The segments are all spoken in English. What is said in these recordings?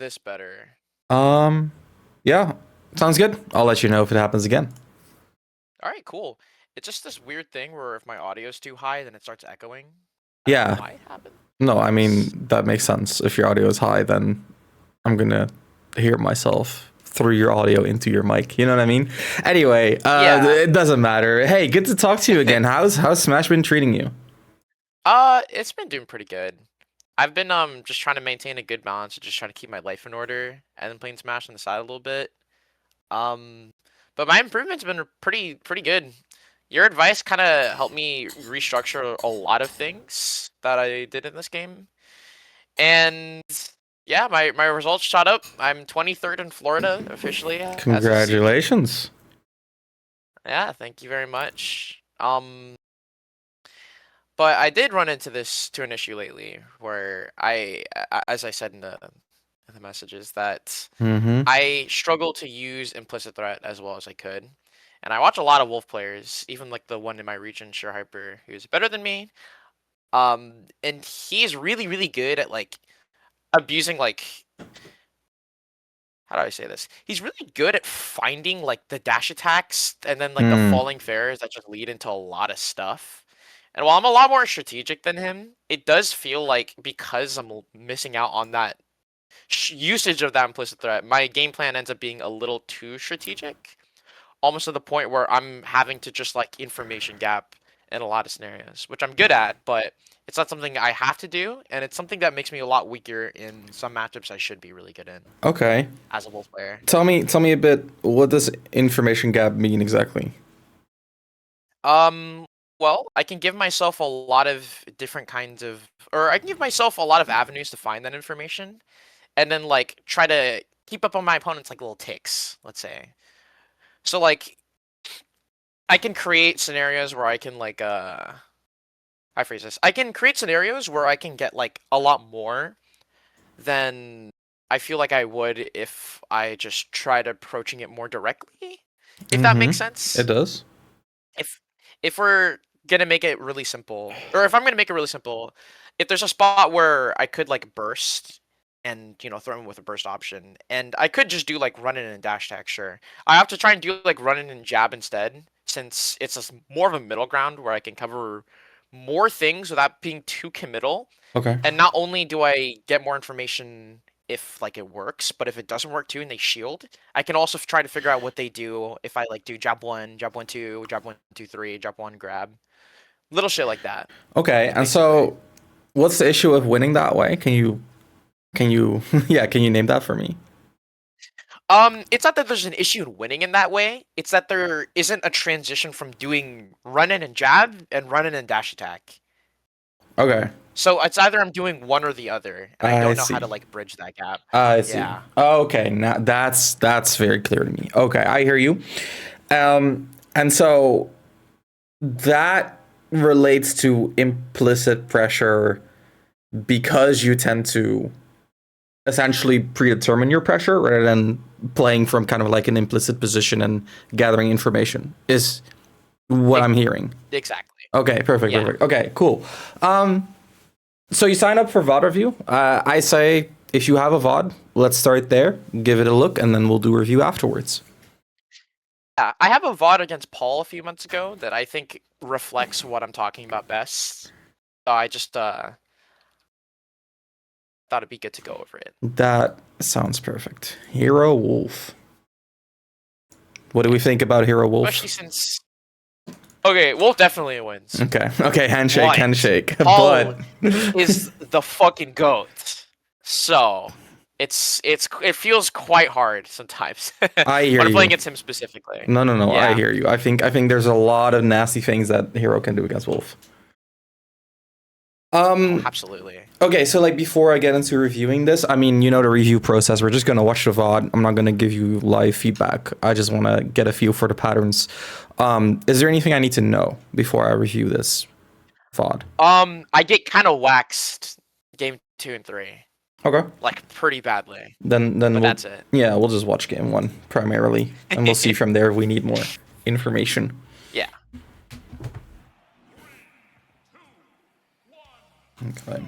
this better? Um, yeah, sounds good. I'll let you know if it happens again. All right, cool. It's just this weird thing where if my audio's too high, then it starts echoing. I don't know Yeah, why it happens. no, I mean, that makes sense. If your audio is high, then I'm gonna hear myself through your audio into your mic. You know what I mean? Anyway, Yeah. it doesn't matter. Hey, good to talk to you again. How's Smash been treating you? It's been doing pretty good. I've been just trying to maintain a good balance, just trying to keep my life in order, and then playing Smash on the side a little bit. Um, but my improvement's been pretty good. Your advice kind of helped me restructure a lot of things that I did in this game. And yeah, my results shot up. I'm 23rd in Florida officially as of CB. Congratulations. Yeah, thank you very much. But I did run into an issue lately where as I said in the messages, that Mm-hmm. I struggle to use implicit threat as well as I could. And I watch a lot of Wolf players, even like the one in my region, Sure Hyper, who's better than me. And he's really good at like abusing like how do I say this? He's really good at finding like the dash attacks and then like the Mm. falling fares that just lead into a lot of stuff. And while I'm a lot more strategic than him, it does feel like because I'm missing out on that usage of that implicit threat, my game plan ends up being a little too strategic, almost to the point where I'm having to just like information gap in a lot of scenarios, which I'm good at, but it's not something I have to do, and it's something that makes me a lot weaker in some matchups I should be really good in Okay. as a Wolf player. Tell me a bit. What does information gap mean exactly? Um, well, I can give myself a lot of different kinds of, or I can give myself a lot of avenues to find that information, and then like try to keep up on my opponent's like little ticks, let's say. So like I can create scenarios where I can like I phrase this. I can create scenarios where I can get like a lot more than I feel like I would if I just tried approaching it more directly. If that Mm-hmm. makes It sense. does. If if we're gonna make it really simple, or if I'm gonna make it really simple, if there's a spot where I could like burst and throw him with a burst option, and I could just do like run in and dash attack, sure. I have to try and do like run in and jab instead, since it's more of a middle ground where I can cover more things without being too committal. Okay. And not only do I get more information if like it works, but if it doesn't work too and they shield, I can also try to figure out what they do if I like do jab one two, jab one two three, jab one grab, little shit like that, Okay. And basically. so, what's the issue of winning that way? Can you yeah, can you name that for me? It's not that there's an issue in winning in that way. It's that there isn't a transition from doing run in and jab and run in and dash attack. Okay. So it's either I'm doing one or the other, and I I don't know how to see. like bridge that gap. I see. Yeah. Okay, now that's very clear to me. Okay, I hear you. And so that relates to implicit pressure because you tend to essentially predetermine your pressure rather than playing from kind of like an implicit position and gathering information is what E- I'm hearing. exactly. Okay, perfect, Yeah. perfect. Okay, cool. So you sign up for VOD review. I say if you have a VOD, let's start there, give it a look, and then we'll do a review afterwards. Yeah, I have a VOD against Paul a few months ago that I think reflects what I'm talking about best. So I just thought it'd be good to go over it. That sounds perfect. Hero Wolf. What do we Yeah. think about Hero Wolf? Especially since okay, Wolf definitely wins. Okay, okay, handshake, But handshake. Paul But is the fucking goat. So it feels quite hard sometimes I when hear I'm playing you. against him specifically. No, no, no. I Yeah. hear you. I think there's a lot of nasty things that Hero can do against Wolf. Oh, Um, absolutely. Okay, so like before I get into reviewing this, I mean, you know the review process. We're just gonna watch the VOD. I'm not gonna give you live feedback. I just want to get a feel for the patterns. Is there anything I need to know before I review this VOD? I get kind of waxed game 2 and 3, Okay, like pretty badly, then but we'll that's it. yeah we'll just watch game one primarily, and we'll see from there if we need more information. Yeah. Okay.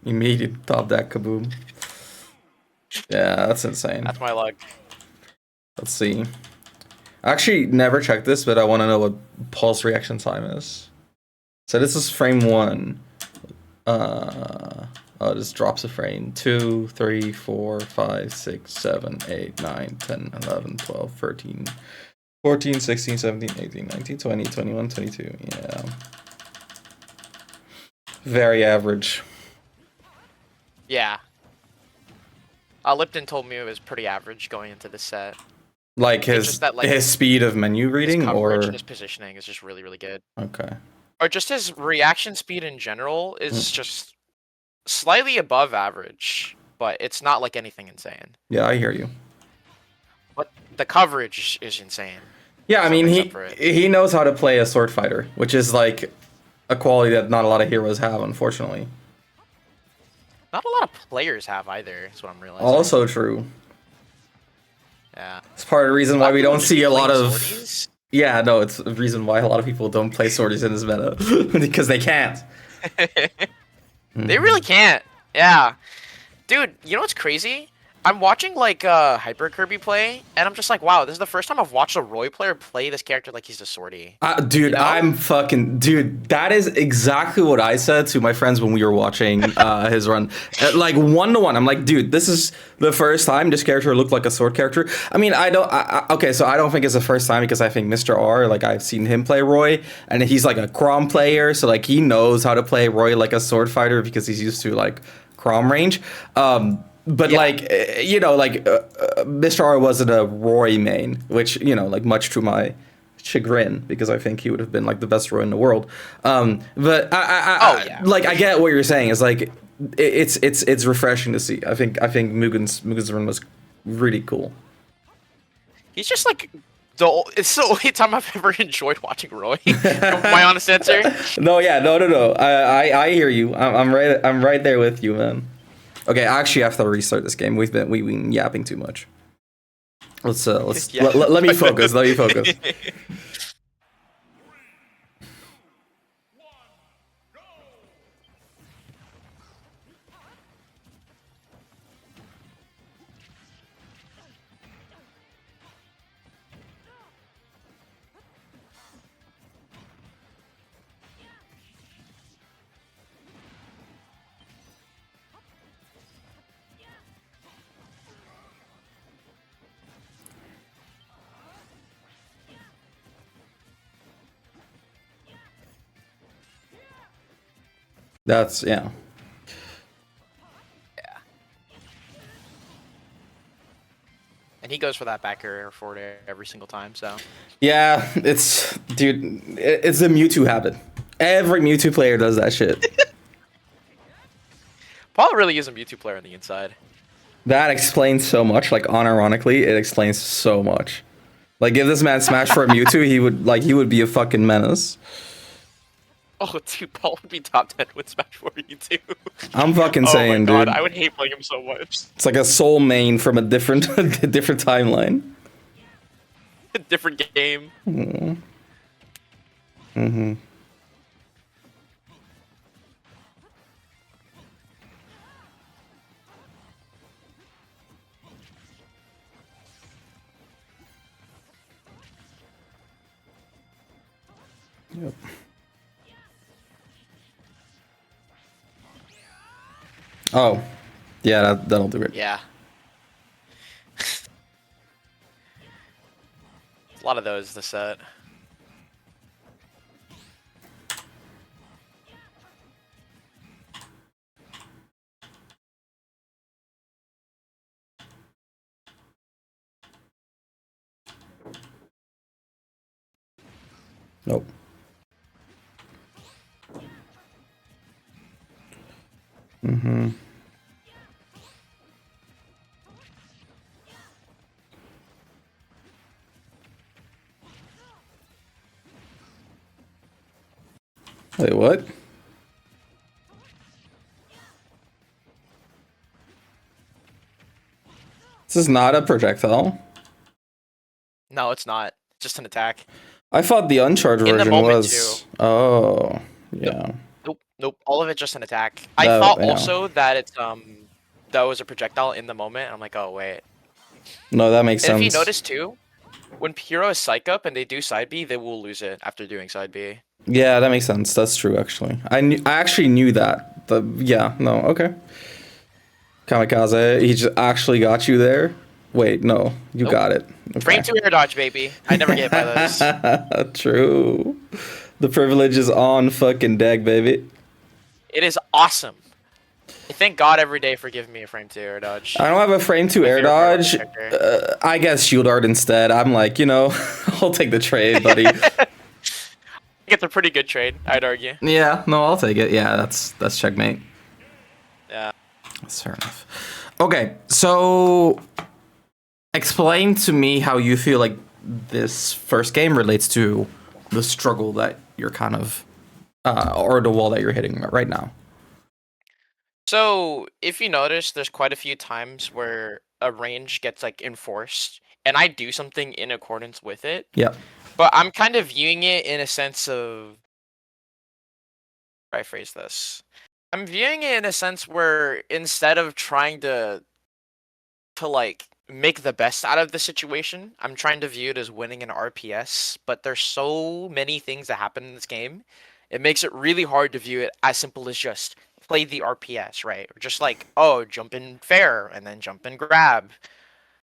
Immediate top deck kaboom. Yeah, that's insane. That's my luck. Let's see. I actually never checked this, but I want to know what pulse reaction time is. So this is frame 1. Oh, it just drops a frame. 2, 3, 4, 5, 6, 7, 8, 9, 10, 11, 12, 13, 14, 16, 17, 18, 19, 20, 21, 22. Yeah. Very average. Yeah. Lipton told me it was pretty average going into the set. Like It's just that, like, his speed of menu his reading, coverage or and his positioning is just really, really good. okay. Or just his reaction speed in general is just slightly above average, but it's not like anything insane. Yeah, I hear you. But the coverage is insane. Yeah, I So mean makes up for it. he knows how to play a sword fighter, which is like a quality that not a lot of heroes have, unfortunately. Not a lot of players have either, is what I'm realizing. Also true. Yeah. It's part of the reason why we don't see a lot of. Swordies? Yeah, no, it's the reason why a lot of people don't play swordies in this meta because they can't. They really can't. Yeah. Dude, you know what's crazy? I'm watching like Hyper Kirby play, and I'm just like, wow, this is the first time I've watched a Roy player play this character like he's a swordie. Dude, You know? I'm fucking dude. That is exactly what I said to my friends when we were watching his run, like 1-to-1. I'm like, dude, this is the first time this character looked like a sword character. I mean, okay, so I don't think it's the first time because I think Mr. R, like I've seen him play Roy, and he's like a Chrom player, so like he knows how to play Roy like a sword fighter because he's used to like Chrom range. But Yeah. like you know, like Mr. R wasn't a Roy main, which you know, like much to my chagrin because I think he would have been like the best Roy in the world. But yeah. like I get what you're saying. Is like it's refreshing to see. I think Mugen's run was really cool. He's just like it's the only time I've ever enjoyed watching Roy. My honest answer. No, yeah, no. I hear you. I'm right there with you, man. Okay, I actually have to restart this game. We've been yapping too much. Let's Yeah. let me focus. Let me focus. That's yeah. Yeah. And he goes for that back air forward air every single time, so. Yeah, it's dude, it's a Mewtwo habit. Every Mewtwo player does that shit. Paul really is a Mewtwo player on the inside. That explains so much. Like unironically, it explains so much. Like if this man smashed for a Mewtwo, he would be a fucking menace. Oh, dude, Paul would be top 10 with Smash 4 you too. I'm fucking Oh my saying, god, dude. I would hate playing him so much. It's like a soul main from a different a different timeline. Different game. Mm-hmm. Yep. Oh, yeah, that'll do it. Yeah. A lot of those this set. Nope. Mm-hmm. Wait, what? This is not a projectile. No, it's not. Just an attack. I thought the uncharged In the version moment, was. too. Oh, yeah. Nope. All of it just an attack. I That- thought yeah. also that it's that was a projectile in the moment. I'm like, oh wait. No, that makes And if you sense. notice too, when Hero is psych up and they do side B, they will lose it after doing side B. Yeah, that makes sense. That's true, actually. I actually knew that. But yeah, no, okay. Kamikaze, he just actually got you there. Wait, no, you Nope. got it. Frame Okay. 2 air dodge, baby. I never get hit by those. True. The privilege is on fucking deck, baby. It is awesome. I thank God every day for giving me a frame 2 air dodge. I don't have a frame 2 My air favorite part of dodge. the character. I guess shield art instead. I'm like, I'll take the trade, buddy. It's a pretty good trade, I'd argue. Yeah, no, I'll take it. Yeah, that's checkmate. Yeah. That's fair enough. Okay, so explain to me how you feel like this first game relates to the struggle that you're kind of, or the wall that you're hitting right now. So, if you notice, there's quite a few times where a range gets like enforced, and I do something in accordance with it. Yeah. But I'm kind of viewing it in a sense of, how do I phrase this? I'm viewing it in a sense where instead of trying to like make the best out of the situation, I'm trying to view it as winning an RPS. But there's so many things that happen in this game, it makes it really hard to view it as simple as just play the RPS, right? Or just like, oh, jump in fair and then jump and grab.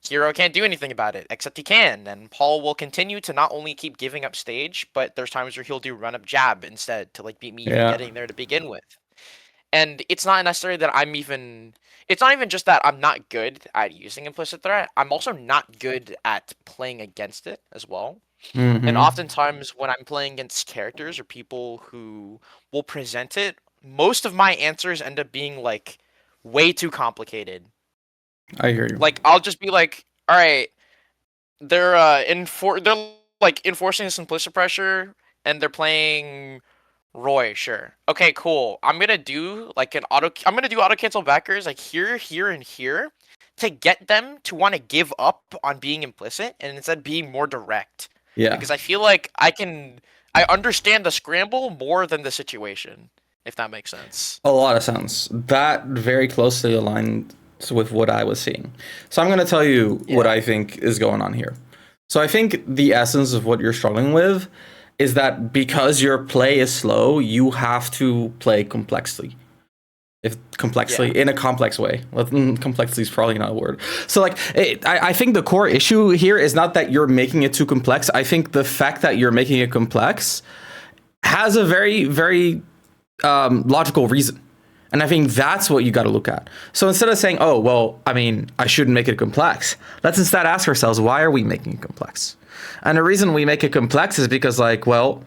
Hero can't do anything about it, except he can, and Paul will continue to not only keep giving up stage, but there's times where he'll do run up jab instead to like beat me even Yeah. getting there to begin with. And it's not necessarily that it's not even just that I'm not good at using implicit threat, I'm also not good at playing against it as well. Mm-hmm. And oftentimes when I'm playing against characters or people who will present it, most of my answers end up being like way too complicated. I hear you. Like I'll just be like, all right, they're like enforcing this implicit pressure and they're playing Roy, sure. Okay, cool. I'm gonna do auto cancel backers like here, here, and here to get them to want to give up on being implicit and instead being more direct. Yeah. Because I feel like I understand the scramble more than the situation, if that makes sense. A lot of sense. That very closely aligned with what I was seeing. So I'm going to tell you what I think is going on here. So I think the essence of what you're struggling with is that because your play is slow, you have to play complexly. In a complex way. Well, complexity is probably not a word. So like, I think the core issue here is not that you're making it too complex. I think the fact that you're making it complex has a very, very logical reason. And I think that's what you got to look at. So instead of saying, oh, well, I mean, I shouldn't make it complex, let's instead ask ourselves, why are we making it complex? And the reason we make it complex is because, like, well,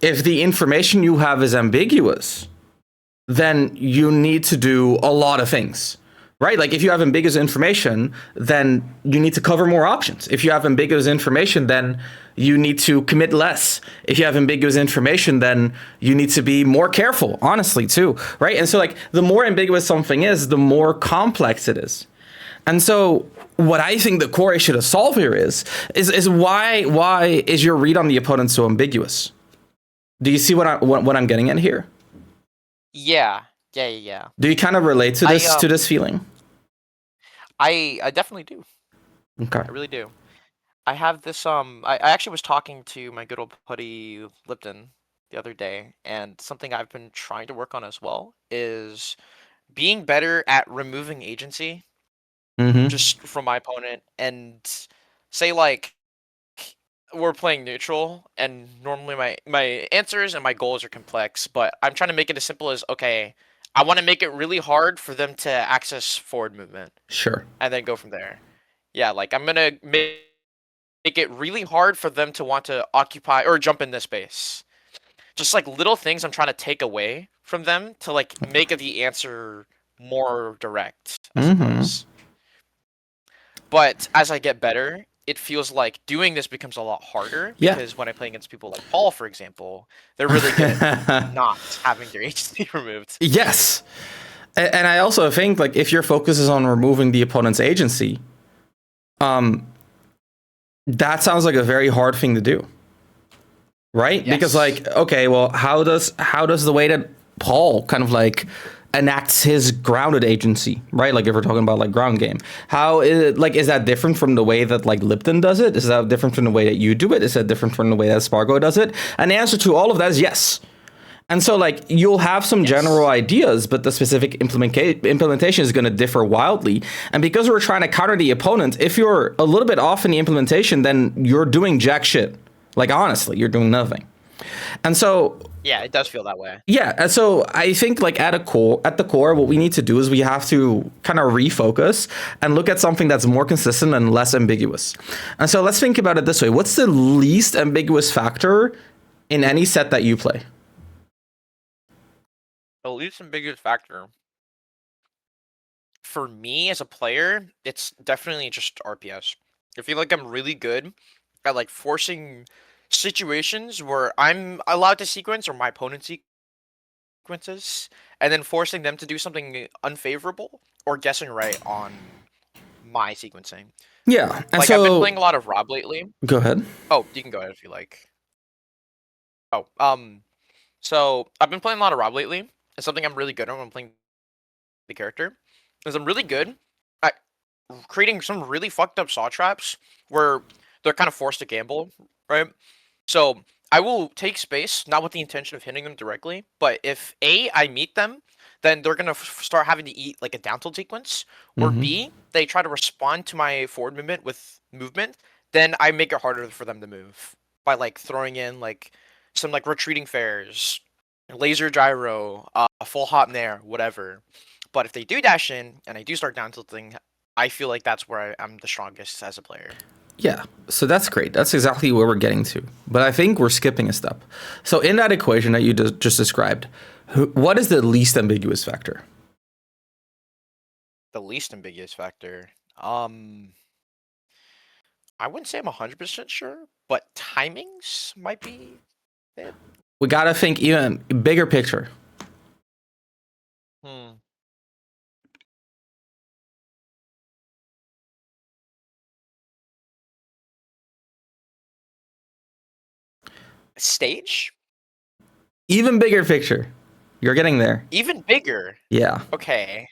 if the information you have is ambiguous, then you need to do a lot of things, right? Like if you have ambiguous information, then you need to cover more options. If you have ambiguous information, then you need to commit less. If you have ambiguous information, then you need to be more careful, honestly, too, right? And so like the more ambiguous something is, the more complex it is. And so what I think the core issue to solve here is why is your read on the opponent so ambiguous? Do you see what I'm getting at here? Yeah. Do you kind of relate to this feeling? I definitely do. Okay. I really do. I have this I actually was talking to my good old buddy Lipton the other day, and something I've been trying to work on as well is being better at removing agency just from my opponent, and say like we're playing neutral and normally my answers and my goals are complex, but I'm trying to make it as simple as, okay, I want to make it really hard for them to access forward movement. Sure. And then go from there. Yeah, like I'm gonna make it really hard for them to want to occupy or jump in this space. Just like little things I'm trying to take away from them to like make the answer more direct, I suppose. But as I get better, it feels like doing this becomes a lot harder because when I play against people like Paul, for example, they're really good at not having their agency removed. Yes. And I also think like if your focus is on removing the opponent's agency, that sounds like a very hard thing to do. Right? Yes. Because like, okay, well, how does the way that Paul kind of like enacts his grounded agency, right? Like if we're talking about like ground game, how is it like, is that different from the way that like Lipton does it? Is that different from the way that you do it? Is that different from the way that Spargo does it? And the answer to all of that is yes. And so like you'll have some general ideas, but the specific implementation is going to differ wildly. And because we're trying to counter the opponent, if you're a little bit off in the implementation, then you're doing jack shit. Like honestly, you're doing nothing. And so Yeah, it does feel that way. yeah, and so I think like at the core, what we need to do is we have to kind of refocus and look at something that's more consistent and less ambiguous. And so let's think about it this way: what's the least ambiguous factor in any set that you play? The least ambiguous factor for me as a player, it's definitely just RPS. I feel like I'm really good at like forcing situations where I'm allowed to sequence or my opponent sequences, and then forcing them to do something unfavorable or guessing right on my sequencing. Yeah, and Like so I've been playing a lot of Rob lately. go ahead. Oh, you can go ahead if you like. Oh, so I've been playing a lot of Rob lately. It's something I'm really good at when I'm playing the character. Because I'm really good at creating some really fucked up saw traps where they're kind of forced to gamble, right? So I will take space, not with the intention of hitting them directly, but if A, I meet them, then they're gonna start having to eat like a down tilt sequence, or B, they try to respond to my forward movement with movement, then I make it harder for them to move by like throwing in like some like retreating fares, laser gyro, a full hop nair, whatever. But if they do dash in and I do start down tilting, I feel like that's where I'm the strongest as a player. Yeah, so that's great. That's exactly where we're getting to. But I think we're skipping a step. So in that equation that you just described, what is the least ambiguous factor? The least ambiguous factor. I wouldn't say I'm 100% sure, but timings might be it. We gotta think even bigger picture. Hmm. Stage? Even bigger picture. You're getting there. Even bigger. Yeah. Okay.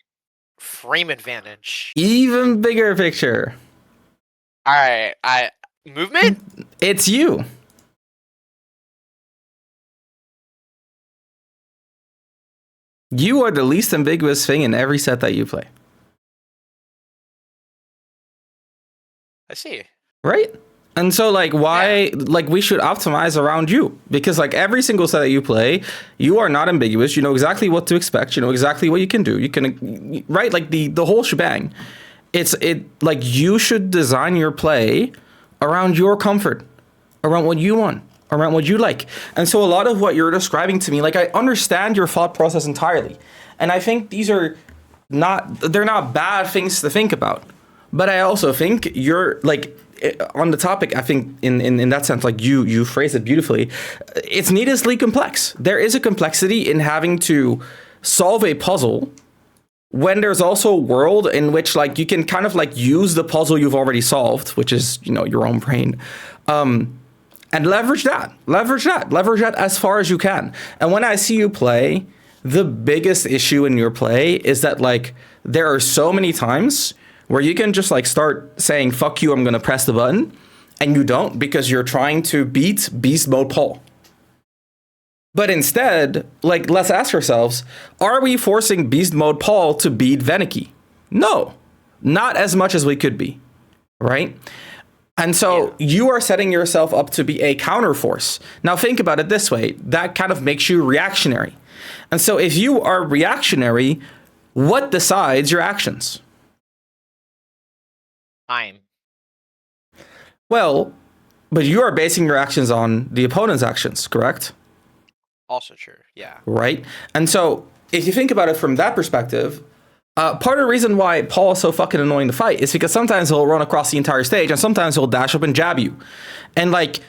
Frame advantage. Even bigger picture. Alright, movement? It's you. You are the least ambiguous thing in every set that you play. I see. Right? And so like why like we should optimize around you, because like every single set that you play, you are not ambiguous. You know exactly what to expect. You know exactly what you can do. You can right like the whole shebang. It's like you should design your play around your comfort, around what you want, around what you like. And so a lot of what you're describing to me, like I understand your thought process entirely. And I think they're not bad things to think about. But I also think you're like on the topic, I think in that sense, like you phrase it beautifully. It's needlessly complex. There is a complexity in having to solve a puzzle when there's also a world in which like you can kind of like use the puzzle you've already solved, which is, you know, your own brain, and leverage that as far as you can. And when I see you play, the biggest issue in your play is that like there are so many times where you can just like start saying, fuck you, I'm going to press the button. And you don't, because you're trying to beat Beast Mode Paul. But instead, like, let's ask ourselves, are we forcing Beast Mode Paul to beat Venicky? No, not as much as we could be, right? And so you are setting yourself up to be a counterforce. Now think about it this way, that kind of makes you reactionary. And so if you are reactionary, what decides your actions? Time. Well, but you are basing your actions on the opponent's actions, correct? Also true, yeah. Right? And so if you think about it from that perspective, part of the reason why Paul is so fucking annoying to fight is because sometimes he'll run across the entire stage and sometimes he'll dash up and jab you. And like,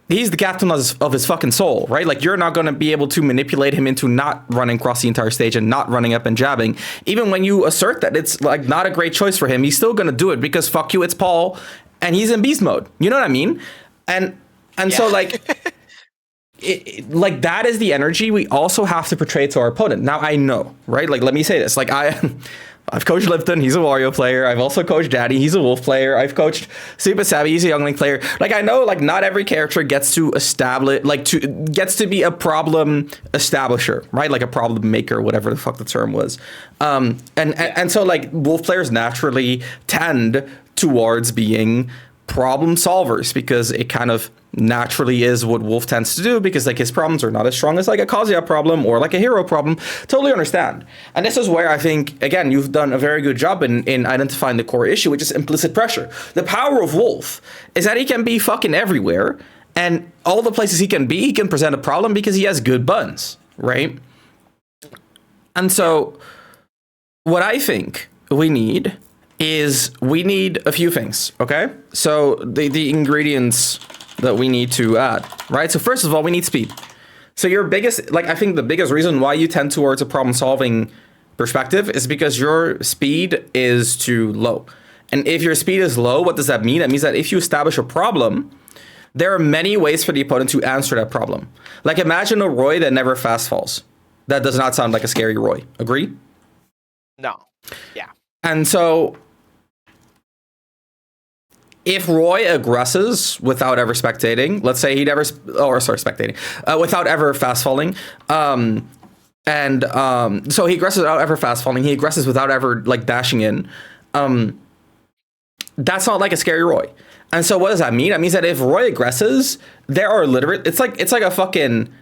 he's the captain of his fucking soul, right? Like, you're not going to be able to manipulate him into not running across the entire stage and not running up and jabbing. Even when you assert that it's like not a great choice for him, he's still going to do it because fuck you, it's Paul and he's in beast mode. You know what I mean? And so like like that is the energy we also have to portray to our opponent. Now I know, right? Like, let me say this. Like I've coached Lipton, he's a Wario player. I've also coached Daddy, he's a Wolf player. I've coached Super Savvy, he's a Youngling player. Like I know, like not every character gets to establish, like gets to be a problem establisher, right? Like a problem maker, whatever the fuck the term was. And so like Wolf players naturally tend towards being problem solvers because it kind of naturally is what Wolf tends to do, because like his problems are not as strong as like a Kazuya problem or like a hero problem. Totally understand. And this is where I think, again, you've done a very good job in identifying the core issue, which is implicit pressure. The power of Wolf is that he can be fucking everywhere, and all the places he can be, he can present a problem because he has good buns, right? And so what I think we need is we need a few things, okay? So the ingredients that we need to add, right? So first of all, we need speed. So your biggest, like I think the biggest reason why you tend towards a problem solving perspective is because your speed is too low. And if your speed is low, what does that mean? That means that if you establish a problem, there are many ways for the opponent to answer that problem. Like imagine a Roy that never fast falls. That does not sound like a scary Roy. Agree? No. Yeah. And so if Roy aggresses without ever spectating, let's say he never, spectating, without ever fast falling, so he aggresses without ever fast falling, he aggresses without ever like dashing in, that's not like a scary Roy. And so what does that mean? That means that if Roy aggresses, there are literally, it's like a fucking,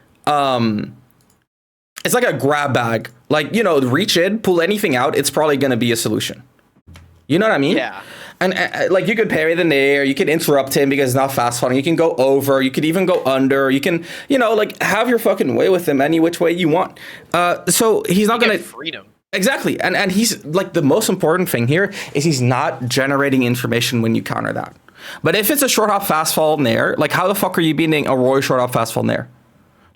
it's like a grab bag. Like, you know, reach in, pull anything out, it's probably going to be a solution. You know what I mean? Yeah. And like you could parry the nair, you can interrupt him because it's not fast falling. You can go over, you could even go under. You can, you know, like have your fucking way with him any which way you want. So he's not going to freedom. Exactly. And he's like, the most important thing here is he's not generating information when you counter that. But if it's a short hop fast fall nair, like how the fuck are you beating a Roy short hop fast fall nair?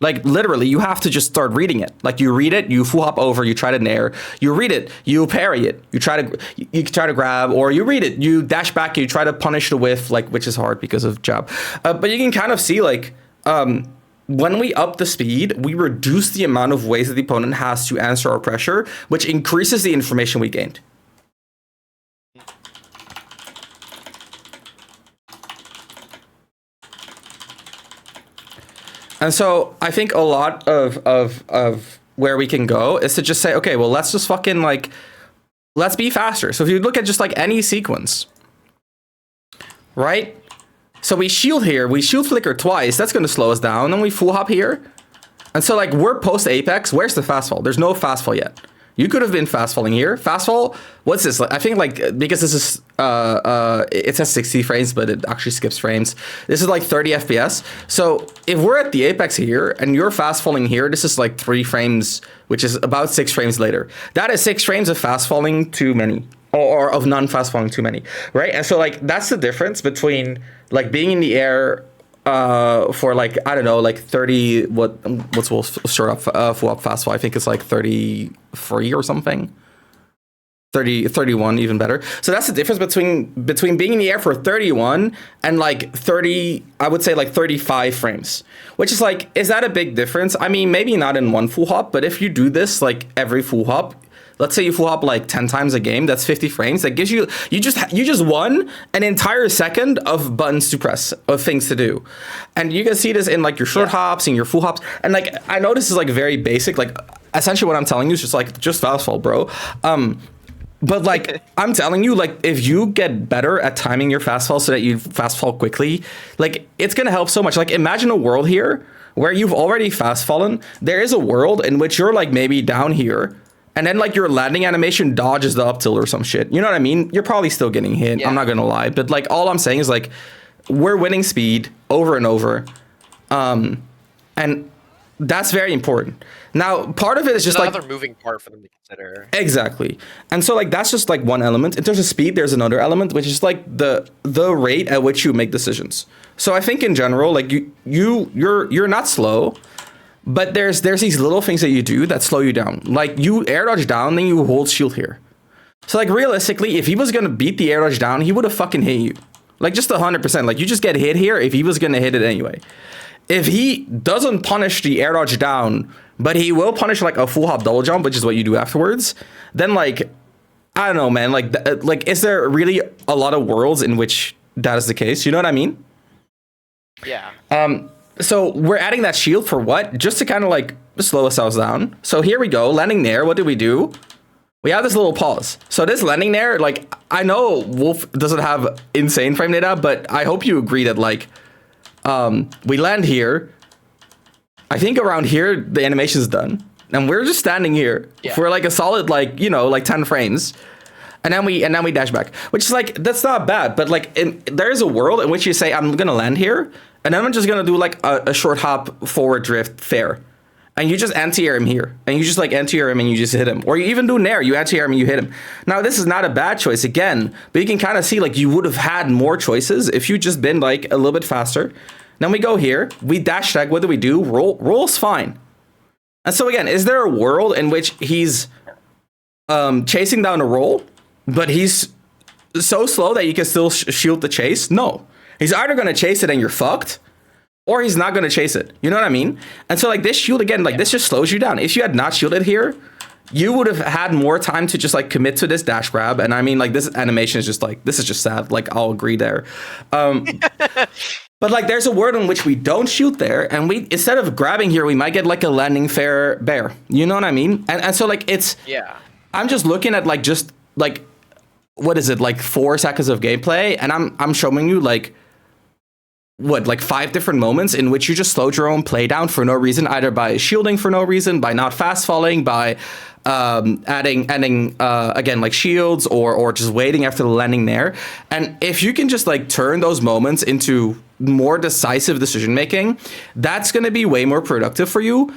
Like literally, you have to just start reading it. Like you read it, you full hop over, you try to nair, you read it, you parry it, you try to grab, or you read it, you dash back, you try to punish the whiff, like which is hard because of jab. But you can kind of see like when we up the speed, we reduce the amount of ways that the opponent has to answer our pressure, which increases the information we gained. And so I think a lot of where we can go is to just say, okay, well, let's just fucking like, let's be faster. So if you look at just like any sequence, right? So we shield here, we shield flicker twice. That's going to slow us down. Then we full hop here. And so like we're post apex. Where's the fast fall? There's no fast fall yet. You could have been fast falling here. Fast fall, what's this? I think like, because this is, it says 60 frames, but it actually skips frames. This is like 30 FPS. So if we're at the apex here and you're fast falling here, this is like 3 frames, which is about 6 frames later. That is 6 frames of fast falling too many, or of non-fast falling too many, right? And so like, that's the difference between like being in the air for like, I don't know, like 30, what's short up, full up fast fall? I think it's like 33 or something. 31, even better. So that's the difference between being in the air for 31 and like 30, I would say like 35 frames, which is like, is that a big difference? I mean, maybe not in one full hop, but if you do this like every full hop, let's say you full hop like 10 times a game, that's 50 frames. That gives you just won an entire second of buttons to press, of things to do. And you can see this in like your short hops and your full hops. And like, I know this is like very basic, like essentially what I'm telling you is just like, just fast fall, bro. But like, I'm telling you, like, if you get better at timing your fast fall so that you fast fall quickly, like it's going to help so much. Like imagine a world here where you've already fast fallen. There is a world in which you're like maybe down here, and then like your landing animation dodges the up tilt or some shit. You know what I mean? You're probably still getting hit. Yeah. I'm not gonna lie, but like all I'm saying is like we're winning speed over and over, and that's very important. Now, part of it is just another like moving part for them to consider. Exactly, and so like that's just like one element. In terms of speed, there's another element which is like the rate at which you make decisions. So I think in general, like you're not slow. But there's these little things that you do that slow you down. Like you air dodge down, then you hold shield here. So like realistically, if he was gonna beat the air dodge down, he would have fucking hit you. Like just 100%. Like you just get hit here if he was gonna hit it anyway. if he doesn't punish the air dodge down, but he will punish like a full hop double jump, which is what you do afterwards, then like, I don't know, man. Like, is there really a lot of worlds in which that is the case? You know what I mean? Yeah. So we're adding that shield for what? Just to kind of like slow ourselves down. So here we go, landing there. What do? We have this little pause. So this landing there, like, I know Wolf doesn't have insane frame data, but I hope you agree that like, we land here. I think around here the animation is done, and we're just standing here for like a solid like, you know, like 10 frames. And then we dash back, which is like, that's not bad. But like, there is a world in which you say, I'm gonna land here, and then I'm just gonna do like a short hop forward drift fair, and you just anti-air him here, and you just like anti-air him and you just hit him, or you even do nair, you anti-air him and you hit him. Now this is not a bad choice again, but you can kind of see like you would have had more choices if you just been like a little bit faster. Then we go here, we dash tag. What do? Roll's fine. And so again, is there a world in which he's chasing down a roll, but he's so slow that you can still shield the chase? No. He's either going to chase it and you're fucked, or he's not going to chase it. You know what I mean? And so like this shield again, like this just slows you down. If you had not shielded here, you would have had more time to just like commit to this dash grab. And I mean, like this animation is just like, this is just sad. Like I'll agree there. But like there's a world in which we don't shoot there, and we, instead of grabbing here, we might get like a landing fair bear. You know what I mean? And so like it's, I'm just looking at like just like, what is it, like 4 seconds of gameplay, and I'm showing you like what, like 5 different moments in which you just slowed your own play down for no reason, either by shielding for no reason, by not fast falling, by adding again like shields, or just waiting after the landing there. And if you can just like turn those moments into more decisive decision making, that's going to be way more productive for you,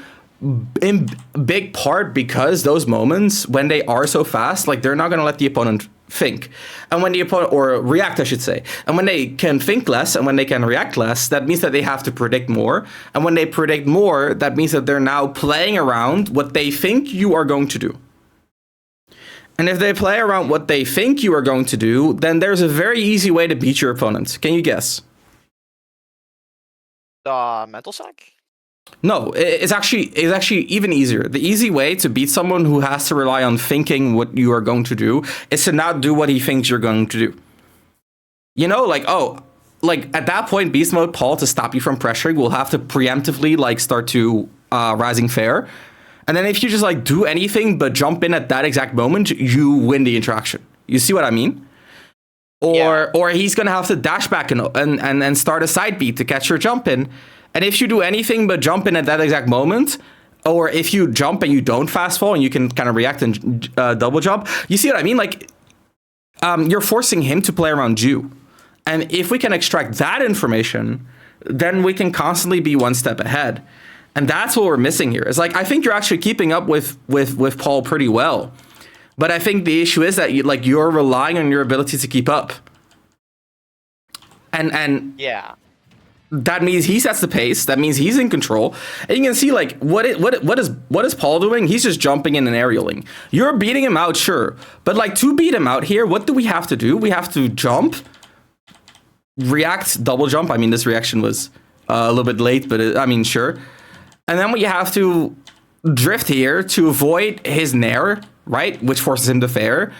in big part because those moments, when they are so fast, like they're not going to let the opponent think, and when the opponent, or react I should say, and when they can think less and when they can react less, that means that they have to predict more, and when they predict more, that means that they're now playing around what they think you are going to do. And if they play around what they think you are going to do, then there's a very easy way to beat your opponent. Can you guess? Mental sack? No, it's actually even easier. The easy way to beat someone who has to rely on thinking what you are going to do is to not do what he thinks you're going to do. You know, like, oh, like at that point, beast mode Paul, to stop you from pressuring, will have to preemptively like start to rising fair. And then if you just like do anything but jump in at that exact moment, you win the interaction. You see what I mean? Or he's gonna have to dash back and start a side beat to catch your jump in. And if you do anything but jump in at that exact moment, or if you jump and you don't fast fall and you can kind of react and double jump, you see what I mean? Like, you're forcing him to play around you. And if we can extract that information, then we can constantly be one step ahead. And that's what we're missing here. It's like, I think you're actually keeping up with Paul pretty well. But I think the issue is that you're relying on your ability to keep up. And yeah. That means he sets the pace. That means he's in control. And you can see like what is Paul doing? He's just jumping in and aerialing. You're beating him out, sure, but like to beat him out here, what do we have to do? We have to jump, react, double jump. I mean, this reaction was a little bit late, but I mean, sure. And then we have to drift here to avoid his nair, right, which forces him to fair.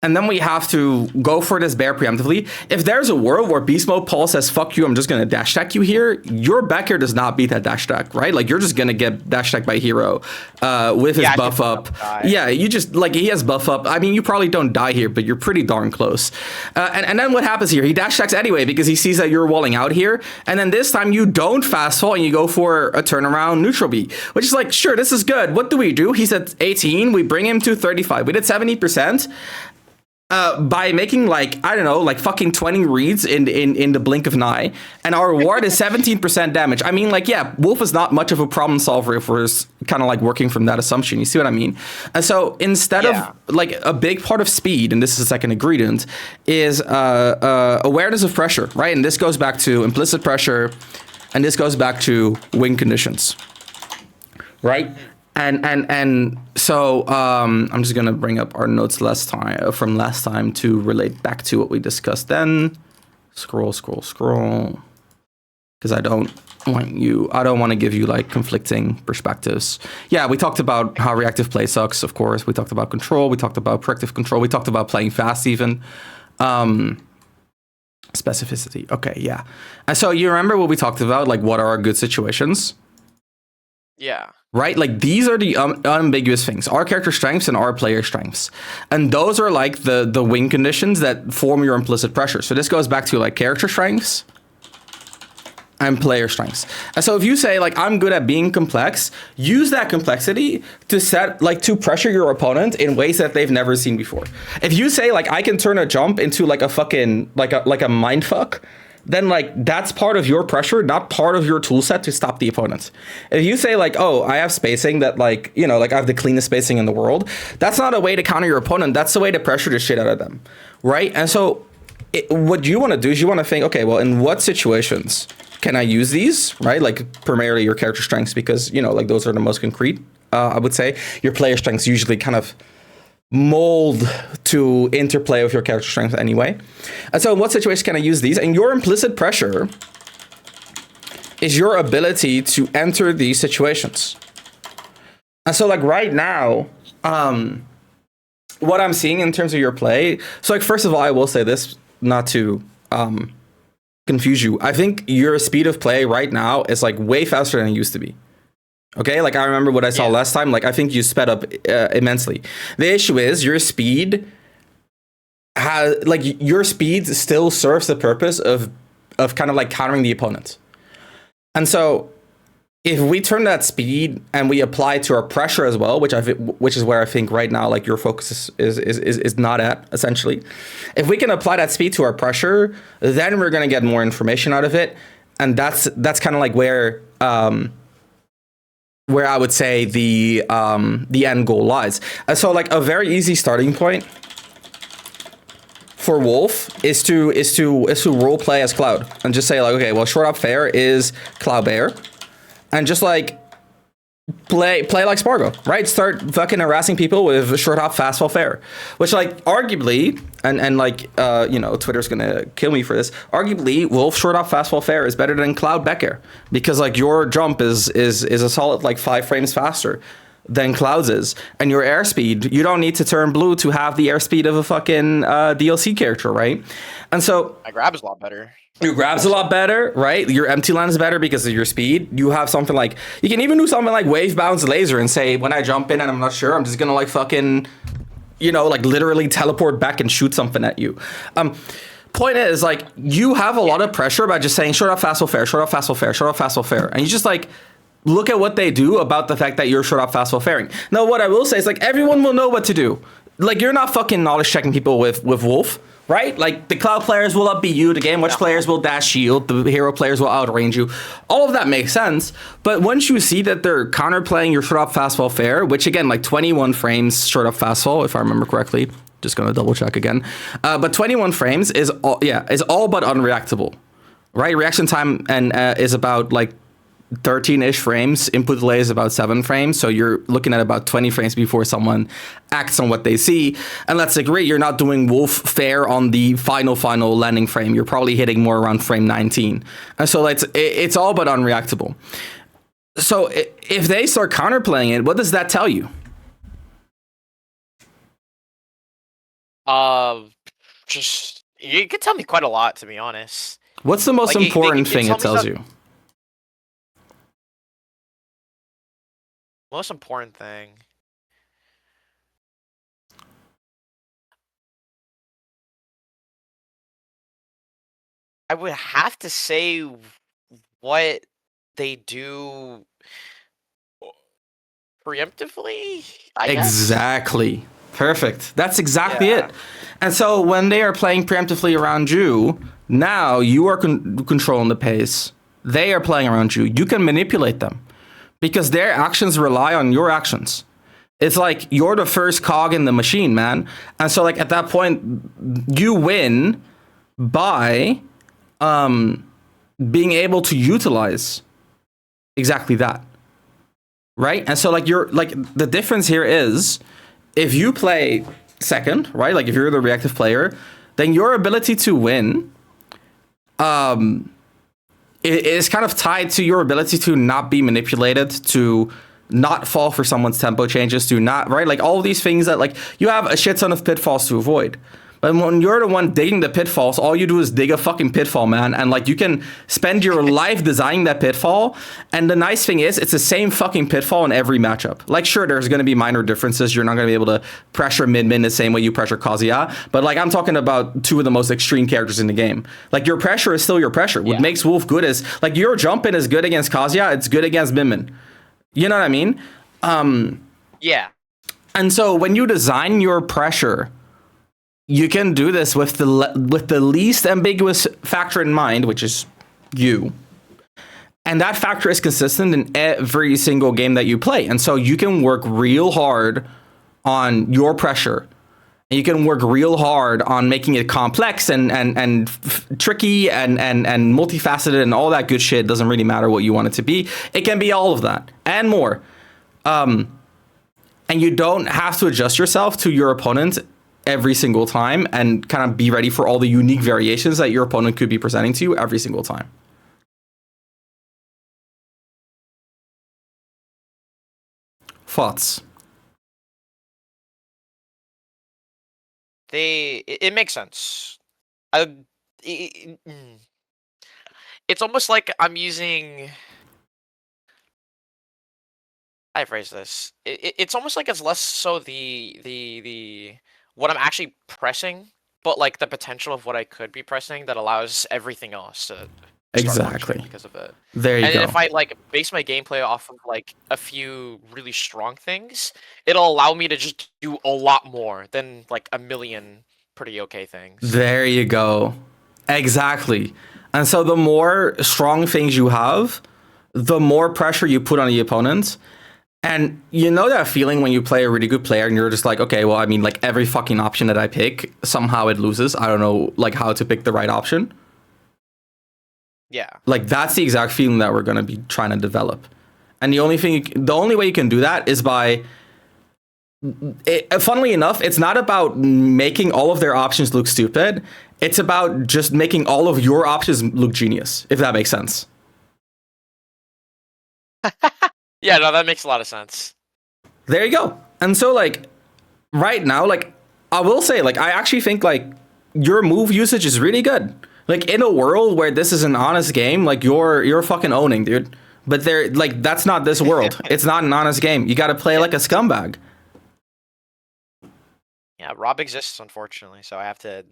And then we have to go for this bear preemptively. If there's a world where Beast Mode Paul says, fuck you, I'm just going to dash attack you here, your back air does not beat that dash attack, right? Like, you're just going to get dash attacked by hero with his buff up. Yeah, you just, like, he has buff up. I mean, you probably don't die here, but you're pretty darn close. And then what happens here? He dash attacks anyway because he sees that you're walling out here. And then this time you don't fast fall and you go for a turnaround neutral B, which is like, sure, this is good. What do? He's at 18. We bring him to 35. We did 70%. By making like, I don't know, like fucking 20 reads in the blink of an eye, and our reward is 17% damage. I mean, like, yeah, Wolf is not much of a problem solver if we're kind of like working from that assumption. You see what I mean? And so instead of like a big part of speed, and this is the second ingredient, is awareness of pressure, right? And this goes back to implicit pressure, and this goes back to wing conditions, right? And so I'm just gonna bring up our notes from last time to relate back to what we discussed then. Scroll, because I don't I don't want to give you like conflicting perspectives. Yeah, we talked about how reactive play sucks, of course. We talked about control. We talked about proactive control. We talked about playing fast even. Specificity. Okay, yeah. And so you remember what we talked about? Like, what are good situations? Yeah. Right? Like, these are the unambiguous things. Our character strengths and our player strengths. And those are like the win conditions that form your implicit pressure. So this goes back to like character strengths and player strengths. And so if you say like, I'm good at being complex, use that complexity to set like to pressure your opponent in ways that they've never seen before. If you say like, I can turn a jump into like a fucking like a mind fuck, then like that's part of your pressure, not part of your tool set to stop the opponent. If you say like, oh, I have spacing that like, you know, like I have the cleanest spacing in the world, that's not a way to counter your opponent. That's the way to pressure the shit out of them, right? And so what you want to do is you want to think, okay, well, in what situations can I use these, right? Like primarily your character strengths, because, you know, like those are the most concrete, I would say. Your player strengths usually kind of mold to interplay with your character strength anyway. And so in what situation can I use these? And your implicit pressure is your ability to enter these situations. And so like right now, what I'm seeing in terms of your play, so like first of all, I will say this, not to confuse you. I think your speed of play right now is like way faster than it used to be. Okay, like I remember what I saw last time. Like I think you sped up immensely. The issue is your speed still serves the purpose of kind of like countering the opponent. And so if we turn that speed and we apply it to our pressure as well, which is where I think right now like your focus is not at, essentially. If we can apply that speed to our pressure, then we're gonna get more information out of it, and that's kind of like where I would say the end goal lies. And so like a very easy starting point for Wolf is to role play as Cloud and just say like, okay, well, short up fair is Cloud Bear. And just like play like Spargo, right? Start fucking harassing people with short hop, fast fall, fair. Which like arguably, and like you know, Twitter's gonna kill me for this. Arguably, Wolf short hop, fast fall, fair is better than Cloud back air, because like your jump is a solid like 5 frames faster than Cloud's is, and your airspeed, you don't need to turn blue to have the airspeed of a fucking DLC character, right? And so my grab is a lot better. Your grab's a lot better, right? Your empty line is better because of your speed. You have something like, you can even do something like wave bounce laser and say, when I jump in and I'm not sure, I'm just gonna like fucking, you know, like literally teleport back and shoot something at you. Point is like, you have a lot of pressure by just saying short up, fast, fair, short up, fast, fair, short up, fast, fair. And you just like, look at what they do about the fact that you're short up, fast, fairing. Now, what I will say is like, everyone will know what to do. Like, you're not fucking knowledge checking people with Wolf. Right? Like, the Cloud players will outbeat you, the Game Watch players will dash shield, the hero players will outrange you. All of that makes sense. But once you see that they're counterplaying your short up fastball fair, which again, like 21 frames short up fastball, if I remember correctly, just gonna double check again. But 21 frames is all but unreactable. Right? Reaction time and is about like 13-ish frames. Input delay is about 7 frames. So you're looking at about 20 frames before someone acts on what they see. And let's agree, you're not doing Wolf fair on the final landing frame. You're probably hitting more around frame 19. And so it's all but unreactable. So if they start counterplaying it, what does that tell you? Just, you could tell me quite a lot, to be honest. What's the most important thing it tells you? Most important thing. I would have to say what they do preemptively, I guess. Exactly. Perfect. That's exactly it. And so when they are playing preemptively around you, now you are controlling the pace. They are playing around you. You can manipulate them, because their actions rely on your actions. It's like you're the first cog in the machine, man. And so like at that point, you win by being able to utilize exactly that. Right? And so like the difference here is, if you play second, right? Like if you're the reactive player, then your ability to win it is kind of tied to your ability to not be manipulated, to not fall for someone's tempo changes, to not, right? Like all of these things that like you have a shit ton of pitfalls to avoid. But when you're the one digging the pitfalls, all you do is dig a fucking pitfall, man. And like you can spend your life designing that pitfall. And the nice thing is it's the same fucking pitfall in every matchup. Like sure, there's going to be minor differences. You're not going to be able to pressure mid-min the same way you pressure Kazuya. But like I'm talking about two of the most extreme characters in the game. Like your pressure is still your pressure. What makes Wolf good is like your jump in is good against Kazuya. It's good against mid-min. You know what I mean? Yeah. And so when you design your pressure, you can do this with the least ambiguous factor in mind, which is you. And that factor is consistent in every single game that you play. And so you can work real hard on your pressure. And you can work real hard on making it complex and tricky and multifaceted and all that good shit. Doesn't really matter what you want it to be. It can be all of that and more. And you don't have to adjust yourself to your opponent every single time and kind of be ready for all the unique variations that your opponent could be presenting to you every single time. Thoughts? It makes sense. It's almost like I'm using. I phrase this. It's almost like it's less so the what I'm actually pressing, but like the potential of what I could be pressing that allows everything else to exactly because of it. There you go. And if I like base my gameplay off of like a few really strong things, it'll allow me to just do a lot more than like a million pretty okay things. There you go. Exactly. And so the more strong things you have, the more pressure you put on the opponent. And you know that feeling when you play a really good player and you're just like, okay, well, I mean, like every fucking option that I pick, somehow it loses. I don't know like how to pick the right option. Yeah. Like that's the exact feeling that we're going to be trying to develop. And the only way you can do that is by, funnily enough, it's not about making all of their options look stupid. It's about just making all of your options look genius, if that makes sense. Yeah, no, that makes a lot of sense. There you go. And so like right now, like I will say, like I actually think like your move usage is really good. Like in a world where this is an honest game, like you're fucking owning, dude. But they're like that's not this world. It's not an honest game. You got to play like a scumbag. Yeah, Rob exists unfortunately, so I have to.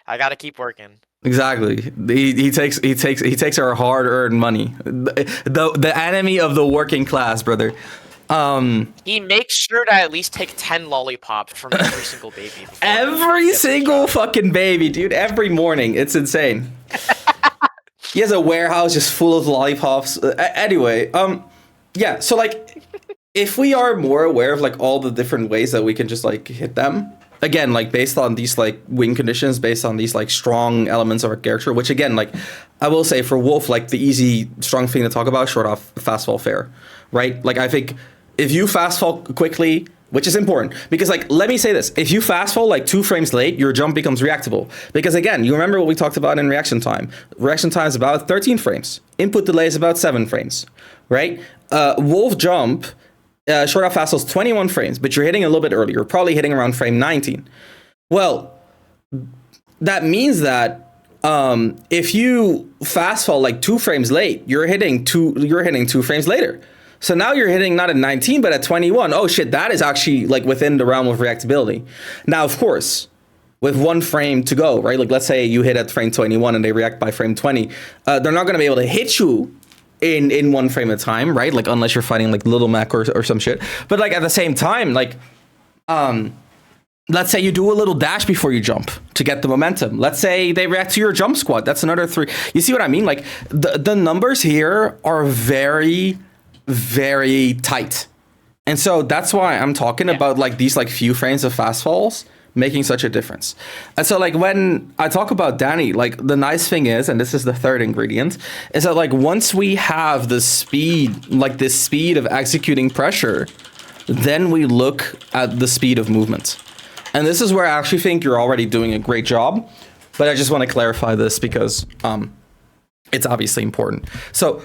I got to keep working. Exactly. He takes our hard-earned money. The enemy of the working class, brother. He makes sure to at least take 10 lollipops from every single baby. Every single fucking baby, dude. Every morning. It's insane. He has a warehouse just full of lollipops. Anyway, yeah, so like if we are more aware of like all the different ways that we can just like hit them, again, like based on these like win conditions, based on these like strong elements of our character, which again, like I will say for Wolf, like the easy strong thing to talk about, short off fast fall fair, right? Like I think if you fast fall quickly, which is important because like let me say this, if you fast fall like 2 frames late, your jump becomes reactable because again, you remember what we talked about in reaction time. Reaction time is about 13 frames, input delay is about 7 frames, right? Wolf jump short off fast fall is 21 frames, but you're hitting a little bit early. You're probably hitting around frame 19. Well, that means that if you fast fall like 2 frames late, you're hitting 2 frames later. So now you're hitting not at 19, but at 21. Oh shit, that is actually like within the realm of reactability. Now, of course, with 1 frame to go, right? Like let's say you hit at frame 21 and they react by frame 20. They're not going to be able to hit you in 1 frame at a time, right? Like unless you're fighting like Little Mac or some shit. But like at the same time, like let's say you do a little dash before you jump to get the momentum. Let's say they react to your jump squat. That's another 3. You see what I mean? Like the numbers here are very, very tight. And so that's why I'm talking about like these like few frames of fast falls making such a difference. And so like when I talk about Danny, like the nice thing is, and this is the third ingredient, is that like once we have the speed, like this speed of executing pressure, then we look at the speed of movement. And this is where I actually think you're already doing a great job. But I just want to clarify this because it's obviously important. So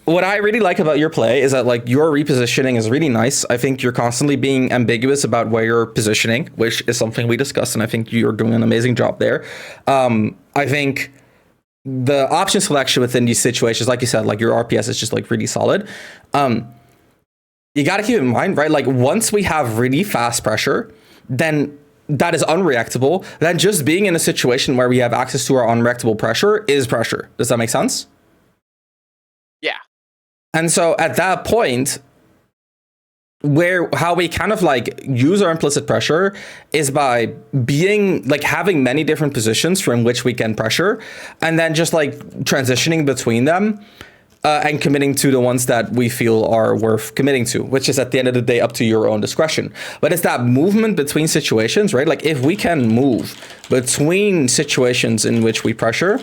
what I really like about your play is that like your repositioning is really nice. I think you're constantly being ambiguous about where you're positioning, which is something we discussed, and I think you're doing an amazing job there. I think the option selection within these situations, like you said, like your RPS is just like really solid. You got to keep in mind, right? Like once we have really fast pressure, then that is unreactable. Then just being in a situation where we have access to our unreactable pressure is pressure. Does that make sense? Yeah. And so at that point, how we kind of like use our implicit pressure is by being like having many different positions from which we can pressure, and then just like transitioning between them. And committing to the ones that we feel are worth committing to, which is at the end of the day up to your own discretion. But it's that movement between situations, right? Like if we can move between situations in which we pressure,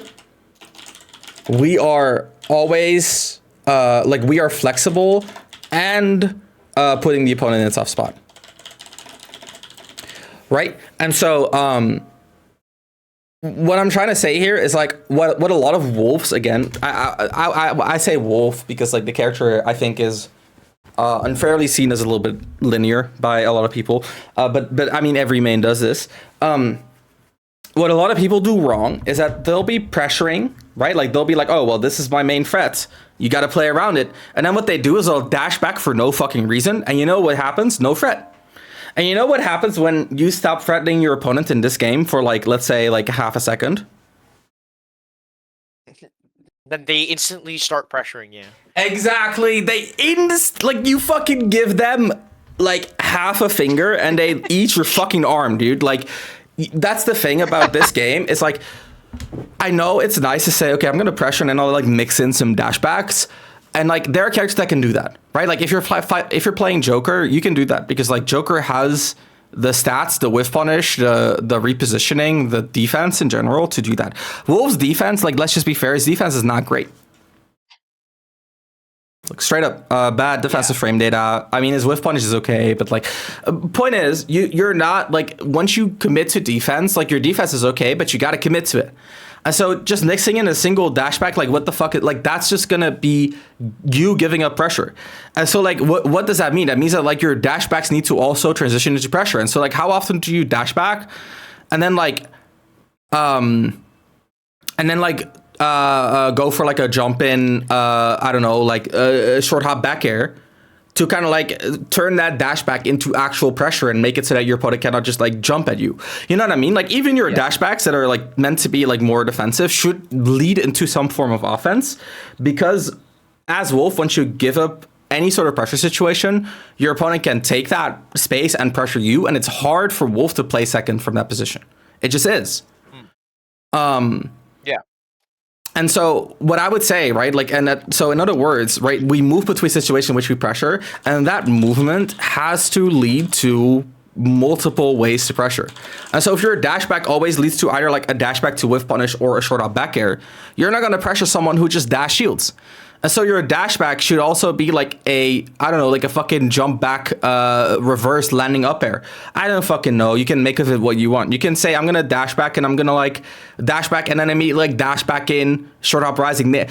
we are always like we are flexible and putting the opponent in a tough spot, right? And so what I'm trying to say here is like what a lot of wolves, again, I say wolf because like the character I think is unfairly seen as a little bit linear by a lot of people, but I mean every main does this. What a lot of people do wrong is that they'll be pressuring, right? Like they'll be like, oh well, this is my main threat, you got to play around it, and then what they do is they'll dash back for no fucking reason, and you know what happens? No threat. And you know what happens when you stop threatening your opponent in this game for like, let's say like half a second? Then they instantly start pressuring you. Exactly. Like you fucking give them like half a finger and they eat your fucking arm, dude. Like that's the thing about this game. It's like, I know it's nice to say, okay, I'm going to pressure and then I'll like mix in some dashbacks. And like there are characters that can do that, right? Like if you're playing Joker, you can do that because like Joker has the stats, the whiff punish, the repositioning, the defense in general to do that. Wolves' defense, like let's just be fair, his defense is not great. Like straight up bad defensive frame data. I mean, his whiff punish is okay, but like point is you're not like once you commit to defense, like your defense is okay, but you got to commit to it. And so just mixing in a single dashback, like what the fuck, like that's just gonna be you giving up pressure. And so like what does that mean? That means that like your dashbacks need to also transition into pressure. And so like how often do you dashback and then like go for like a jump in I don't know, like a short hop back air to kind of like turn that dashback into actual pressure and make it so that your opponent cannot just like jump at you. You know what I mean? Like even your dashbacks that are like meant to be like more defensive should lead into some form of offense, because as Wolf, once you give up any sort of pressure situation, your opponent can take that space and pressure you, and it's hard for Wolf to play second from that position. It just is. Yeah. And so what I would say, right, like, so in other words, right, we move between situations in which we pressure, and that movement has to lead to multiple ways to pressure. And so if your dashback always leads to either like a dashback to whiff punish or a short hop back air, you're not going to pressure someone who just dash shields. And so your dashback should also be like a, I don't know, like a fucking jump back, reverse landing up air. I don't fucking know. You can make of it what you want. You can say, I'm going to dash back and I'm going to like dash back and then immediately like dash back in, short hop rising. It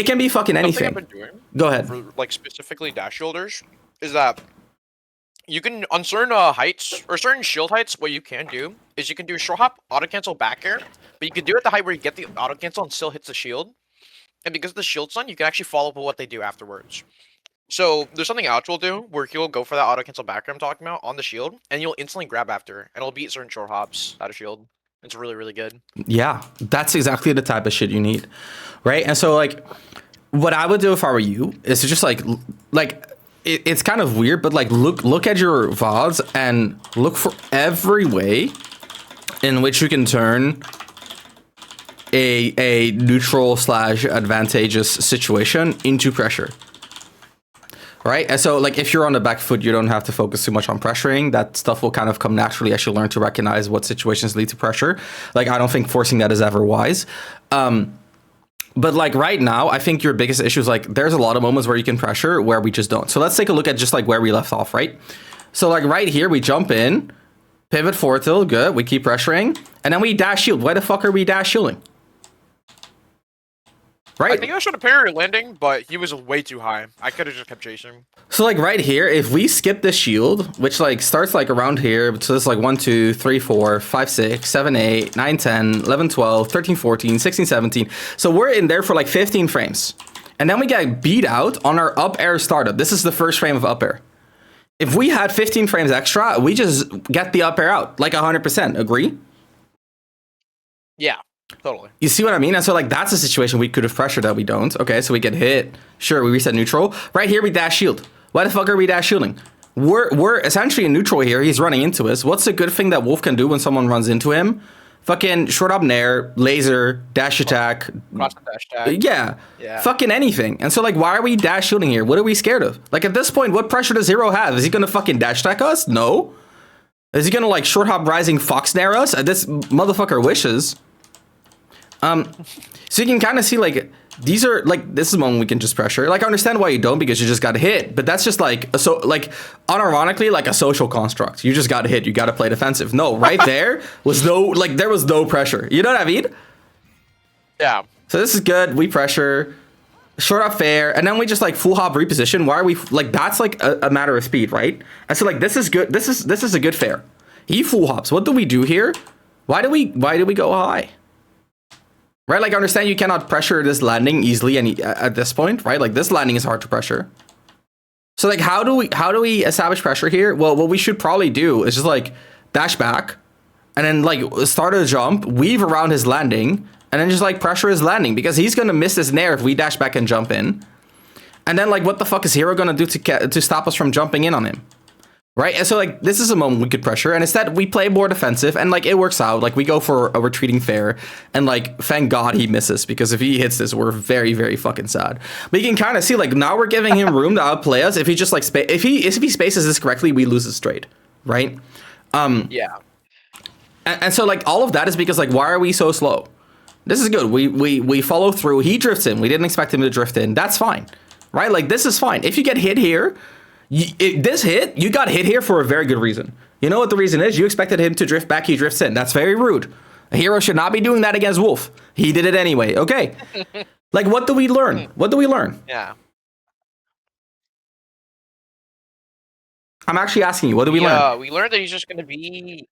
can be fucking anything. Something I've been doing Go ahead. for like specifically dash shoulders is that you can, on certain heights or certain shield heights, what you can do is you can do short hop, auto cancel back air, but you can do it at the height where you get the auto cancel and still hits the shield. And because of the shield stun, you can actually follow up with what they do afterwards. So there's something Ouch will do where he'll go for that auto cancel back air I'm talking about on the shield, and you'll instantly grab after, and it'll beat certain short hops out of shield. It's really, really good. Yeah, that's exactly the type of shit you need, right? And so like, what I would do if I were you is to just like it's kind of weird, but like look at your VODs and look for every way in which you can turn a neutral / advantageous situation into pressure, right? And so like if you're on the back foot, you don't have to focus too much on pressuring. That stuff will kind of come naturally as you learn to recognize what situations lead to pressure. Like I don't think forcing that is ever wise. But like right now, I think your biggest issue is like there's a lot of moments where you can pressure where we just don't. So let's take a look at just like where we left off, right? So like right here, we jump in, pivot forward till good, we keep pressuring, and then we dash shield. Why the fuck are we dash shielding? right? I think I should have parried landing, but he was way too high. I could have just kept chasing. So like right here, if we skip the shield, which like starts like around here, so it's like 1, 2, 3, 4, 5, 6, 7, 8, 9, 10, 11, 12, 13, 14, 16, 17. So we're in there for like 15 frames. And then we get beat out on our up air startup. This is the first frame of up air. If we had 15 frames extra, we just get the up air out, like 100%. Agree? Yeah, totally. You see what I mean? And so like that's a situation we could have pressured that we don't. Okay, so we get hit. Sure, we reset neutral. Right here we dash shield. Why the fuck are we dash shielding? We're essentially in neutral here. He's running into us. What's a good thing that Wolf can do when someone runs into him? Fucking short up nair, laser, dash attack. Cross the dash tag. Yeah. Yeah. Fucking anything. And so like why are we dash shielding here? What are we scared of? Like at this point, what pressure does Hero have? Is he gonna fucking dash attack us? No. Is he gonna like short hop rising fox nair us? This motherfucker wishes. So you can kind of see like these are like this is one we can just pressure. Like I understand why you don't because you just got hit, but that's just like so like unironically like a social construct. You just got hit. You got to play defensive. No, right there was no like there was no pressure. You know what I mean? Yeah. So this is good. We pressure, short up fair, and then we just like full hop reposition. Why are we like that's like a matter of speed, right? And so like this is good. This is a good fair. He full hops. What do we do here? Why do we go high? Right, like I understand you cannot pressure this landing easily at this point, right? Like this landing is hard to pressure. So like how do we establish pressure here? Well, what we should probably do is just like dash back and then like start a jump, weave around his landing, and then just like pressure his landing because he's gonna miss this nair if we dash back and jump in. And then like what the fuck is Hero gonna do to stop us from jumping in on him? Right, and so like this is a moment we could pressure, and instead we play more defensive, and like it works out. Like we go for a retreating fair, and like thank God he misses because if he hits this, we're very very fucking sad. But you can kind of see like now we're giving him room to outplay us. If he just like if he spaces this correctly, we lose it straight, right? Yeah. And so like all of that is because like why are we so slow? This is good. We follow through. He drifts in. We didn't expect him to drift in. That's fine, right? Like this is fine. If you get hit here. You got hit here for a very good reason. You know what the reason is? You expected him to drift back, he drifts in. That's very rude. A hero should not be doing that against Wolf. He did it anyway. Okay. Like, what do we learn? What do we learn? Yeah. I'm actually asking you, what do we learn? We learned that he's just gonna be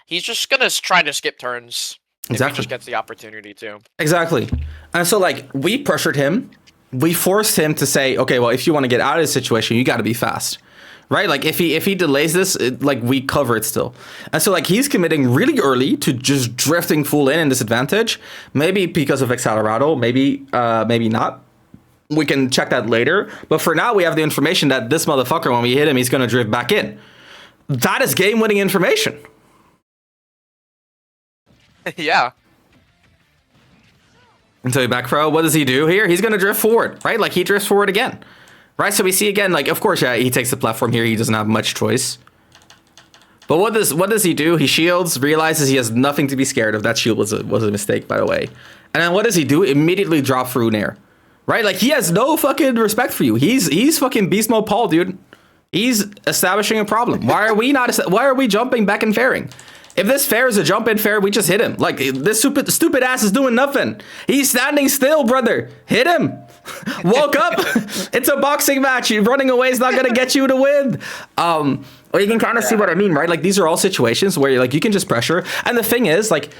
he's just gonna try to skip turns. Exactly. If he just gets the opportunity to. Exactly. And so like we pressured him. We forced him to say, okay, well, if you want to get out of this situation, you got to be fast, right? Like if he delays this, like we cover it still. And so like he's committing really early to just drifting full in this advantage, maybe because of Accelerado, maybe not. We can check that later. But for now, we have the information that this motherfucker, when we hit him, he's going to drift back in. That is game-winning information. Yeah. Until you back throw, what does he do here? He's going to drift forward, right? Like he drifts forward again, right? So we see again, like, of course, yeah, he takes the platform here. He doesn't have much choice. But what does he do? He shields, realizes he has nothing to be scared of. That shield was a mistake, by the way. And then what does he do? Immediately drop through nair, right? Like he has no fucking respect for you. He's fucking beast mode Paul, dude. He's establishing a problem. Why are we jumping back and fairing? If this fair is a jump in fair, we just hit him. Like this stupid ass is doing nothing. He's standing still, brother. Hit him. Woke up. It's a boxing match. You running away is not gonna get you to win. Or you can kind of see what I mean, right? Like these are all situations where like you can just pressure. And the thing is, like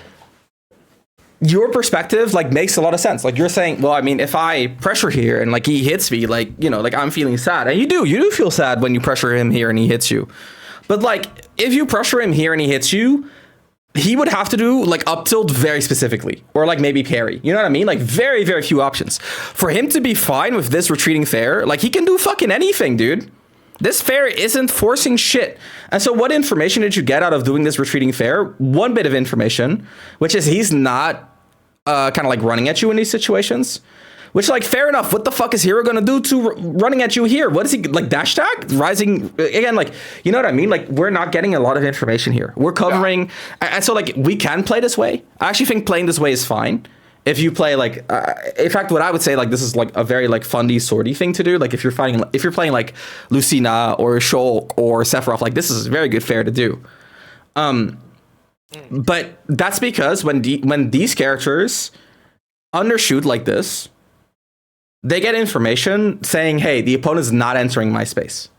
your perspective like makes a lot of sense. Like you're saying, well, I mean, if I pressure here and like he hits me, like you know, like I'm feeling sad, and you do feel sad when you pressure him here and he hits you. But like, if you pressure him here and he hits you, he would have to do like up tilt very specifically, or like maybe parry. You know what I mean? Like very, very few options. For him to be fine with this retreating fair, like he can do fucking anything, dude. This fair isn't forcing shit. And so what information did you get out of doing this retreating fair? One bit of information, which is he's not kind of like running at you in these situations. Which, like, fair enough. What the fuck is Hero gonna do to running at you here? What is he, like, dash tag? Rising, again, like, you know what I mean? Like, we're not getting a lot of information here. We're covering, and so, like, we can play this way. I actually think playing this way is fine. If you play, like, in fact, what I would say, like, this is, like, a very, like, fundy, swordy thing to do. Like, if you're playing, like, Lucina or Shulk or Sephiroth, like, this is very good fair to do. But that's because when these characters undershoot like this, they get information saying, hey, the opponent is not entering my space.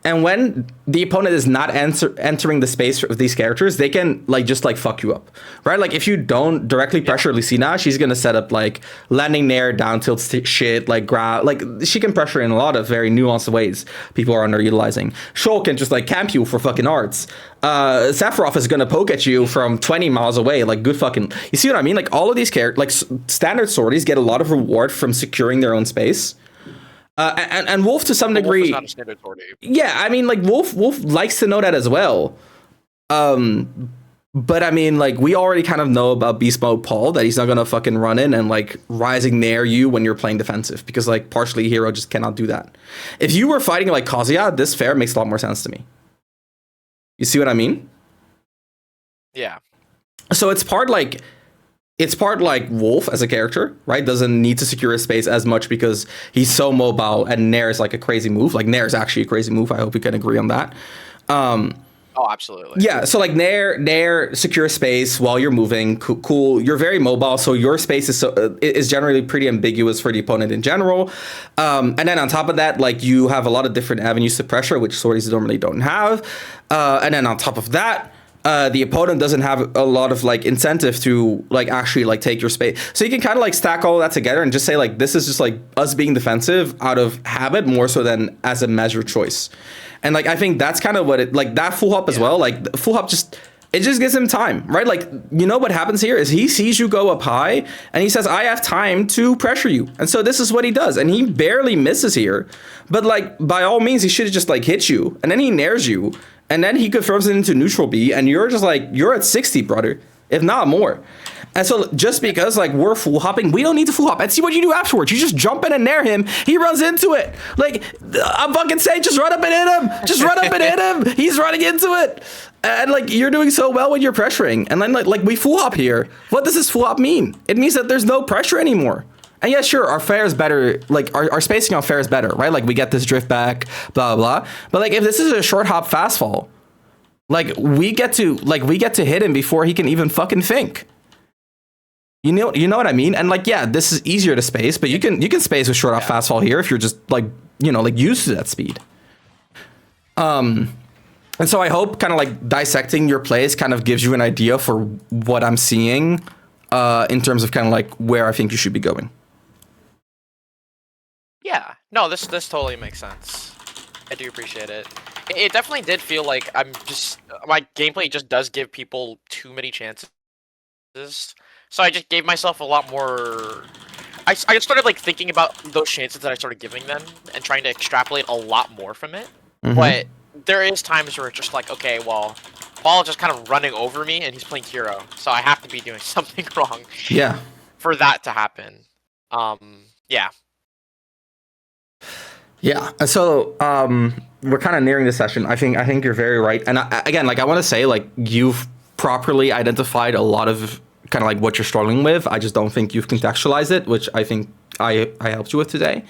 And when the opponent is not entering the space of these characters, they can like just like fuck you up, right? Like if you don't directly pressure Lucina, she's gonna set up like landing nair, down tilt shit, like grab, like she can pressure in a lot of very nuanced ways. People are underutilizing. Shoal can just like camp you for fucking arts. Sephiroth is gonna poke at you from 20 miles away, like good fucking. You see what I mean? Like all of these characters, like standard swordies, get a lot of reward from securing their own space. And Wolf to some degree. Wolf is not a standard sword. Yeah, I mean, like Wolf likes to know that as well. But I mean, like we already kind of know about Beast Mode Paul that he's not gonna fucking run in and like rising near you when you're playing defensive because like partially hero just cannot do that. If you were fighting like Kazuya, this fair makes a lot more sense to me. You see what I mean? Yeah. So it's part like Wolf as a character, right? Doesn't need to secure his space as much because he's so mobile and Nair is like a crazy move. Like Nair is actually a crazy move. I hope we can agree on that. Oh, absolutely. Yeah, so like Nair secure space while you're moving. Cool. You're very mobile, so your space is generally pretty ambiguous for the opponent in general. And then on top of that, like you have a lot of different avenues to pressure, which swordies normally don't have. And then on top of that, the opponent doesn't have a lot of like incentive to like actually like take your space. So you can kind of like stack all of that together and just say like this is just like us being defensive out of habit more so than as a measured choice. And like I think that's kind of what it like that full hop as well. Like full hop just gives him time, right? Like you know what happens here is he sees you go up high and he says I have time to pressure you. And so this is what he does. And he barely misses here. But like by all means he should have just like hit you and then he nairs you. And then he confirms it into neutral B, and you're just like, you're at 60, brother, if not more. And so just because like we're full hopping, we don't need to full hop. And see what you do afterwards. You just jump in and nair him. He runs into it. Like I'm fucking saying, just run up and hit him. Just run up and hit him. He's running into it. And like you're doing so well when you're pressuring. And then like we full hop here. What does this full hop mean? It means that there's no pressure anymore. And yeah, sure, our fair is better, like our spacing on fair is better, right? Like we get this drift back, blah, blah, blah. But like if this is a short hop fast fall, like we get to hit him before he can even fucking think. You know what I mean? And like, yeah, this is easier to space, but you can space with short hop fast fall here if you're just like, you know, like used to that speed. And so I hope kind of like dissecting your plays kind of gives you an idea for what I'm seeing in terms of kind of like where I think you should be going. Yeah, no, this totally makes sense. I do appreciate it. It definitely did feel like my gameplay just does give people too many chances. So I just gave myself a lot more. I started like thinking about those chances that I started giving them and trying to extrapolate a lot more from it. Mm-hmm. But there is times where it's just like, okay, well, Paul is just kind of running over me and he's playing hero, so I have to be doing something wrong. Yeah. For that to happen. Yeah. Yeah. So we're kind of nearing the session. I think you're very right. And again, like I want to say, like you've properly identified a lot of kind of like what you're struggling with. I just don't think you've contextualized it, which I think I helped you with today.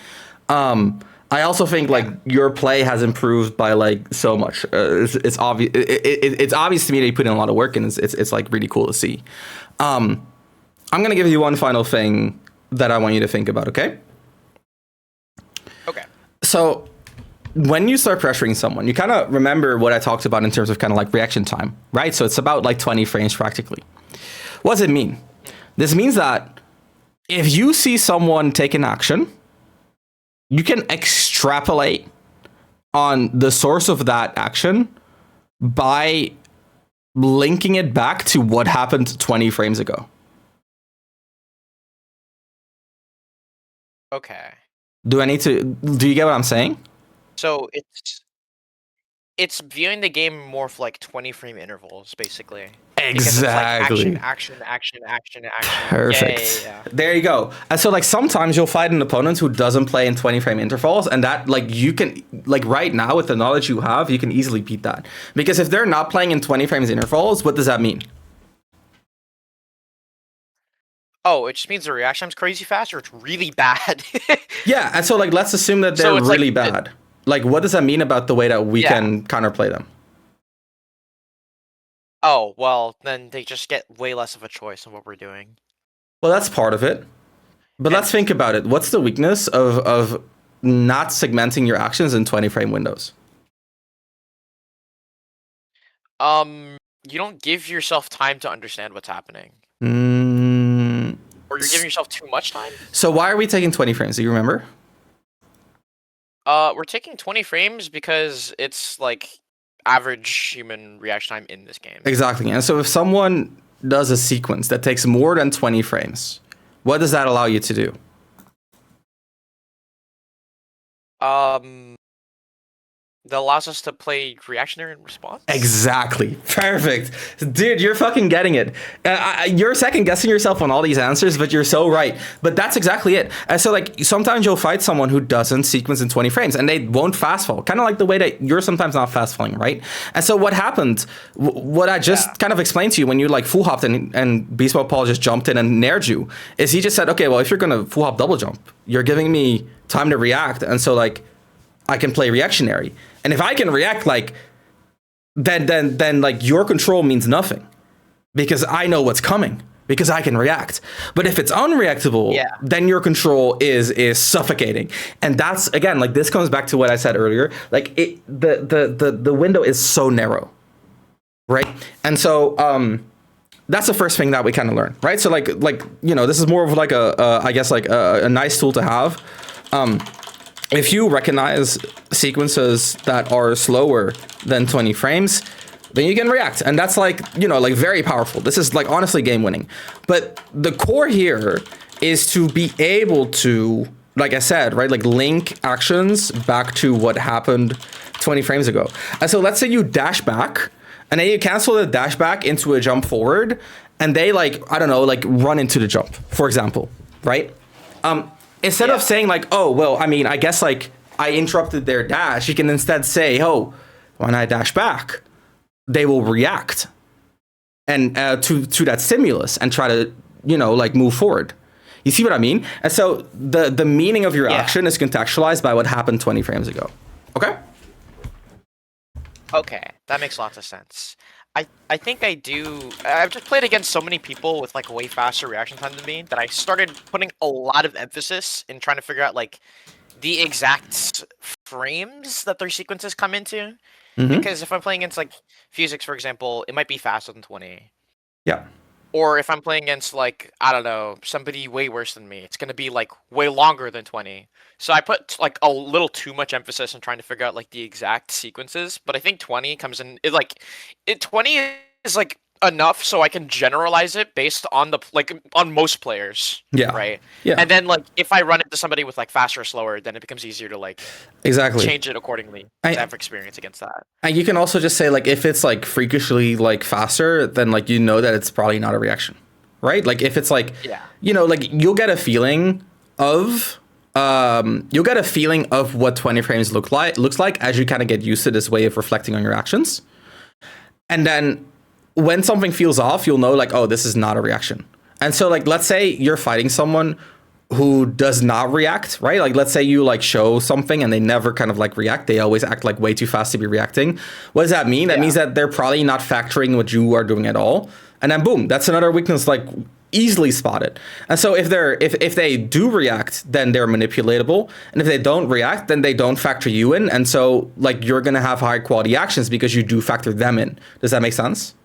I also think like your play has improved by like so much. It's obvious. It's obvious to me that you put in a lot of work, and it's like really cool to see. I'm gonna give you one final thing that I want you to think about. Okay. Okay. So when you start pressuring someone, you kind of remember what I talked about in terms of kind of like reaction time, right? So it's about like 20 frames practically. What does it mean? This means that if you see someone take an action, you can extrapolate on the source of that action by linking it back to what happened 20 frames ago. Okay. Do you get what I'm saying? So it's viewing the game more for like 20 frame intervals, basically. Exactly. Like action. Perfect. Yeah. There you go. And so like sometimes you'll fight an opponent who doesn't play in 20 frame intervals, and that like you can like right now with the knowledge you have, you can easily beat that. Because if they're not playing in 20 frames intervals, what does that mean? Oh, it just means the reaction time's crazy fast, or it's really bad. Yeah, and so like let's assume that they're really like, bad. Like what does that mean about the way that we can counterplay them? Oh, well, then they just get way less of a choice in what we're doing. Well, that's part of it. But let's think about it. What's the weakness of not segmenting your actions in 20 frame windows? You don't give yourself time to understand what's happening. Or you're giving yourself too much time? So why are we taking 20 frames? Do you remember? We're taking 20 frames because it's like average human reaction time in this game. Exactly. And so if someone does a sequence that takes more than 20 frames, what does that allow you to do? That allows us to play reactionary and response. Exactly. Perfect. Dude, you're fucking getting it. You're second guessing yourself on all these answers, but you're so right. But that's exactly it. And so like sometimes you'll fight someone who doesn't sequence in 20 frames and they won't fast fall. Kind of like the way that you're sometimes not fast falling, right? And so what happened, what I just kind of explained to you when you like full hopped and Beast Mode Paul just jumped in and nared you, is he just said, okay, well, if you're going to full hop double jump, you're giving me time to react. And so like I can play reactionary. And if I can react, like, then like your control means nothing because I know what's coming because I can react. But if it's unreactable, then your control is suffocating. And that's again, like this comes back to what I said earlier. Like the window is so narrow, right? And so that's the first thing that we kind of learn, right? So like you know, this is more of like I guess like a nice tool to have. If you recognize sequences that are slower than 20 frames, then you can react. And that's like, you know, like very powerful. This is like honestly game winning. But the core here is to be able to, like I said, right, like link actions back to what happened 20 frames ago. And so let's say you dash back and then you cancel the dash back into a jump forward and they like, I don't know, like run into the jump, for example, right? Instead of saying like, oh, well, I mean, I guess like I interrupted their dash, you can instead say, oh, when I dash back, they will react and to that stimulus and try to, you know, like move forward. You see what I mean? And so the meaning of your action is contextualized by what happened 20 frames ago. Okay? Okay, that makes lots of sense. I think I do. I've just played against so many people with like way faster reaction time than me that I started putting a lot of emphasis in trying to figure out like the exact frames that their sequences come into. Because if I'm playing against like Physics, for example, it might be faster than 20. Yeah. Or if I'm playing against like, I don't know, somebody way worse than me, it's gonna be like way longer than 20. So I put like a little too much emphasis on trying to figure out like the exact sequences, but I think 20 comes in 20 is like enough so I can generalize it based on the like on most players. Yeah. Right. Yeah. And then like if I run into somebody with like faster or slower, then it becomes easier to like change it accordingly. I have experience against that. And you can also just say like if it's like freakishly like faster, then like you know that it's probably not a reaction. Right? Like if it's like you know, like you'll get a feeling of what 20 frames looks like as you kind of get used to this way of reflecting on your actions. And then when something feels off, you'll know like, oh, this is not a reaction. And so like, let's say you're fighting someone who does not react, right? Like, let's say you like show something and they never kind of like react. They always act like way too fast to be reacting. What does that mean? That means that they're probably not factoring what you are doing at all. And then boom, that's another weakness, like easily spotted. And so if they do react, then they're manipulatable. And if they don't react, then they don't factor you in. And so like, you're going to have high quality actions because you do factor them in. Does that make sense?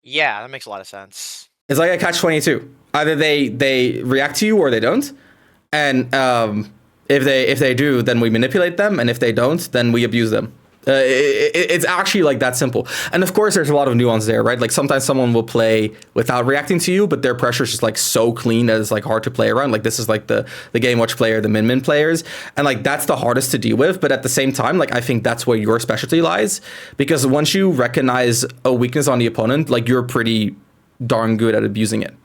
Yeah, that makes a lot of sense. It's like a catch-22. Either they react to you or they don't. And if they do, then we manipulate them. And if they don't, then we abuse them. It's actually like that simple. And of course, there's a lot of nuance there, right? Like sometimes someone will play without reacting to you, but their pressure is just like so clean that it's like hard to play around. Like this is like the Game Watch player, the Min players. And like that's the hardest to deal with. But at the same time, like I think that's where your specialty lies. Because once you recognize a weakness on the opponent, like you're pretty darn good at abusing it.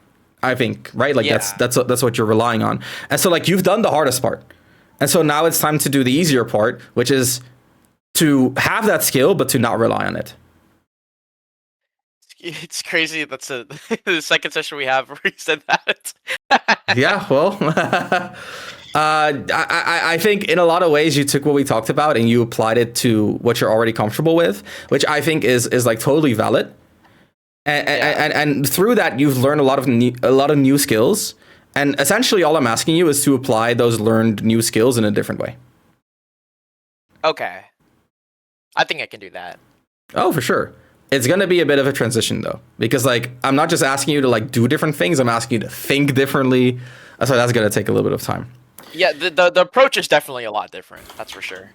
I think, right? Like that's what you're relying on. And so like you've done the hardest part. And so now it's time to do the easier part, which is to have that skill, but to not rely on it. It's crazy. That's the second session we have where you said that. Yeah, well, I think in a lot of ways you took what we talked about and you applied it to what you're already comfortable with, which I think is like totally valid. And through that, you've learned a lot of new skills. And essentially, all I'm asking you is to apply those learned new skills in a different way. Okay. I think I can do that. Oh, for sure. It's going to be a bit of a transition, though, because like I'm not just asking you to like do different things. I'm asking you to think differently. So that's going to take a little bit of time. Yeah, the approach is definitely a lot different. That's for sure.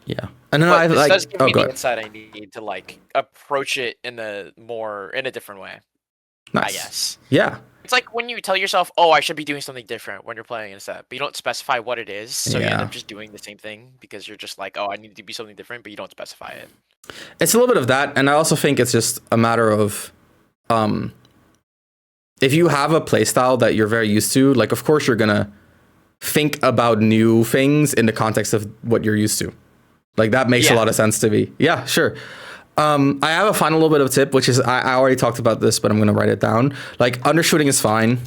Yeah, and then But I this like. does give me go the ahead. insight I need to like approach it in a different way. Nice. I guess. Yeah. It's like when you tell yourself, "Oh, I should be doing something different" when you're playing a set, but you don't specify what it is, so you end Yeah. up just doing the same thing because you're just like, "Oh, I need to be something different," but you don't specify it. It's a little bit of that, and I also think it's just a matter of, if you have a playstyle that you're very used to, like of course you're gonna think about new things in the context of what you're used to. Like that makes a Yeah. lot of sense to me. Yeah, sure. I have a final little bit of tip, which is I already talked about this, but I'm gonna write it down. Like undershooting is fine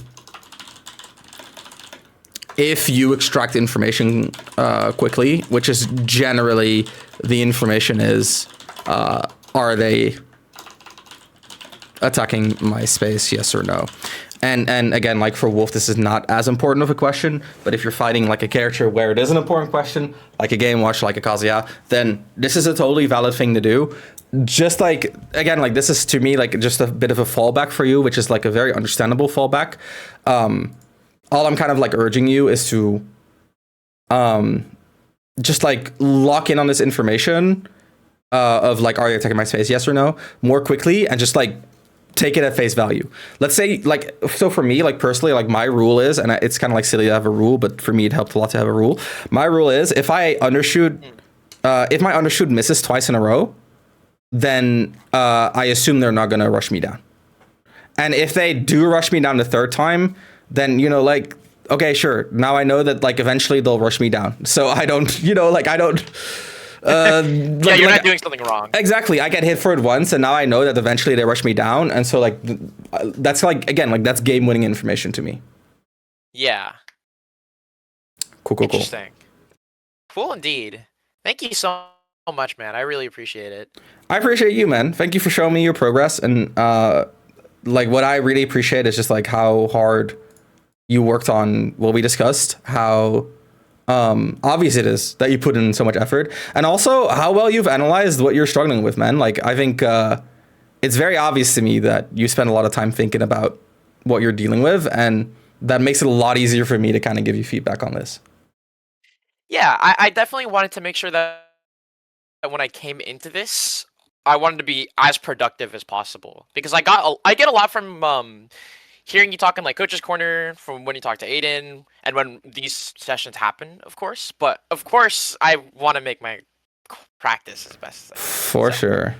if you extract information quickly, which is generally the information is, are they attacking my space, yes or no? And again, like for Wolf, this is not as important of a question, but if you're fighting like a character where it is an important question, like a Game Watch, like a Kazuya, then this is a totally valid thing to do. Just like, again, like this is to me like just a bit of a fallback for you, which is like a very understandable fallback. All I'm kind of like urging you is to just like lock in on this information of like, are you attacking my space, yes or no, more quickly, and just like take it at face value. Let's say like, so for me, like personally, like my rule is, and it's kind of like silly to have a rule, but for me it helped a lot to have a rule. My rule is if I undershoot, if my undershoot misses twice in a row, then I assume they're not gonna rush me down. And if they do rush me down the third time, then, you know, like, okay, sure. Now I know that like eventually they'll rush me down. So I don't, you know, like I don't, Yeah, like, you're like, not doing something wrong. exactly. I get hit for it once, and now I know that eventually they rush me down, and so like that's like again like that's game winning information to me. Yeah. Cool. Interesting. Cool indeed. Thank you so much, man. I really appreciate it. I appreciate you, man. Thank you for showing me your progress, and like what I really appreciate is just like how hard you worked on what we discussed, how obvious it is that you put in so much effort, and also how well you've analyzed what you're struggling with, man. Like I think it's very obvious to me that you spend a lot of time thinking about what you're dealing with, and that makes it a lot easier for me to kind of give you feedback on this. Yeah, I definitely wanted to make sure that when I came into this, I wanted to be as productive as possible because I get a lot from hearing you talking like Coach's Corner, from when you talk to Aiden, and when these sessions happen, of course. But of course, I want to make my practice as best as I can. For So, sure.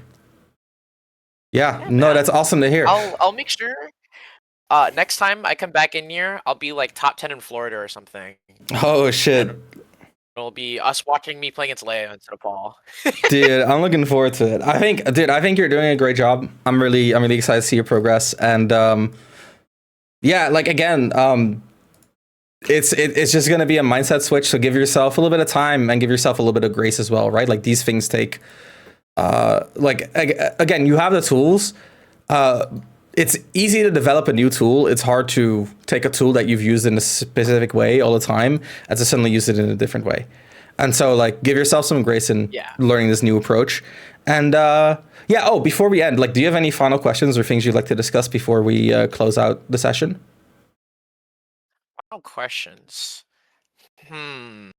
Yeah, Yeah, no, man. that's awesome to hear. I'll make sure. Next time I come back in here, I'll be like top 10 in Florida or something. Oh shit. It'll be us watching me play against Leo instead of Paul. Dude, I'm looking forward to it. I think you're doing a great job. I'm really excited to see your progress. And yeah, like again, it's just gonna be a mindset switch. So give yourself a little bit of time and give yourself a little bit of grace as well, right? Like these things take again, you have the tools. It's easy to develop a new tool. It's hard to take a tool that you've used in a specific way all the time and to suddenly use it in a different way. And so like give yourself some grace in learning this new approach. And yeah, oh, before we end, like do you have any final questions or things you'd like to discuss before we close out the session? Final questions. Trying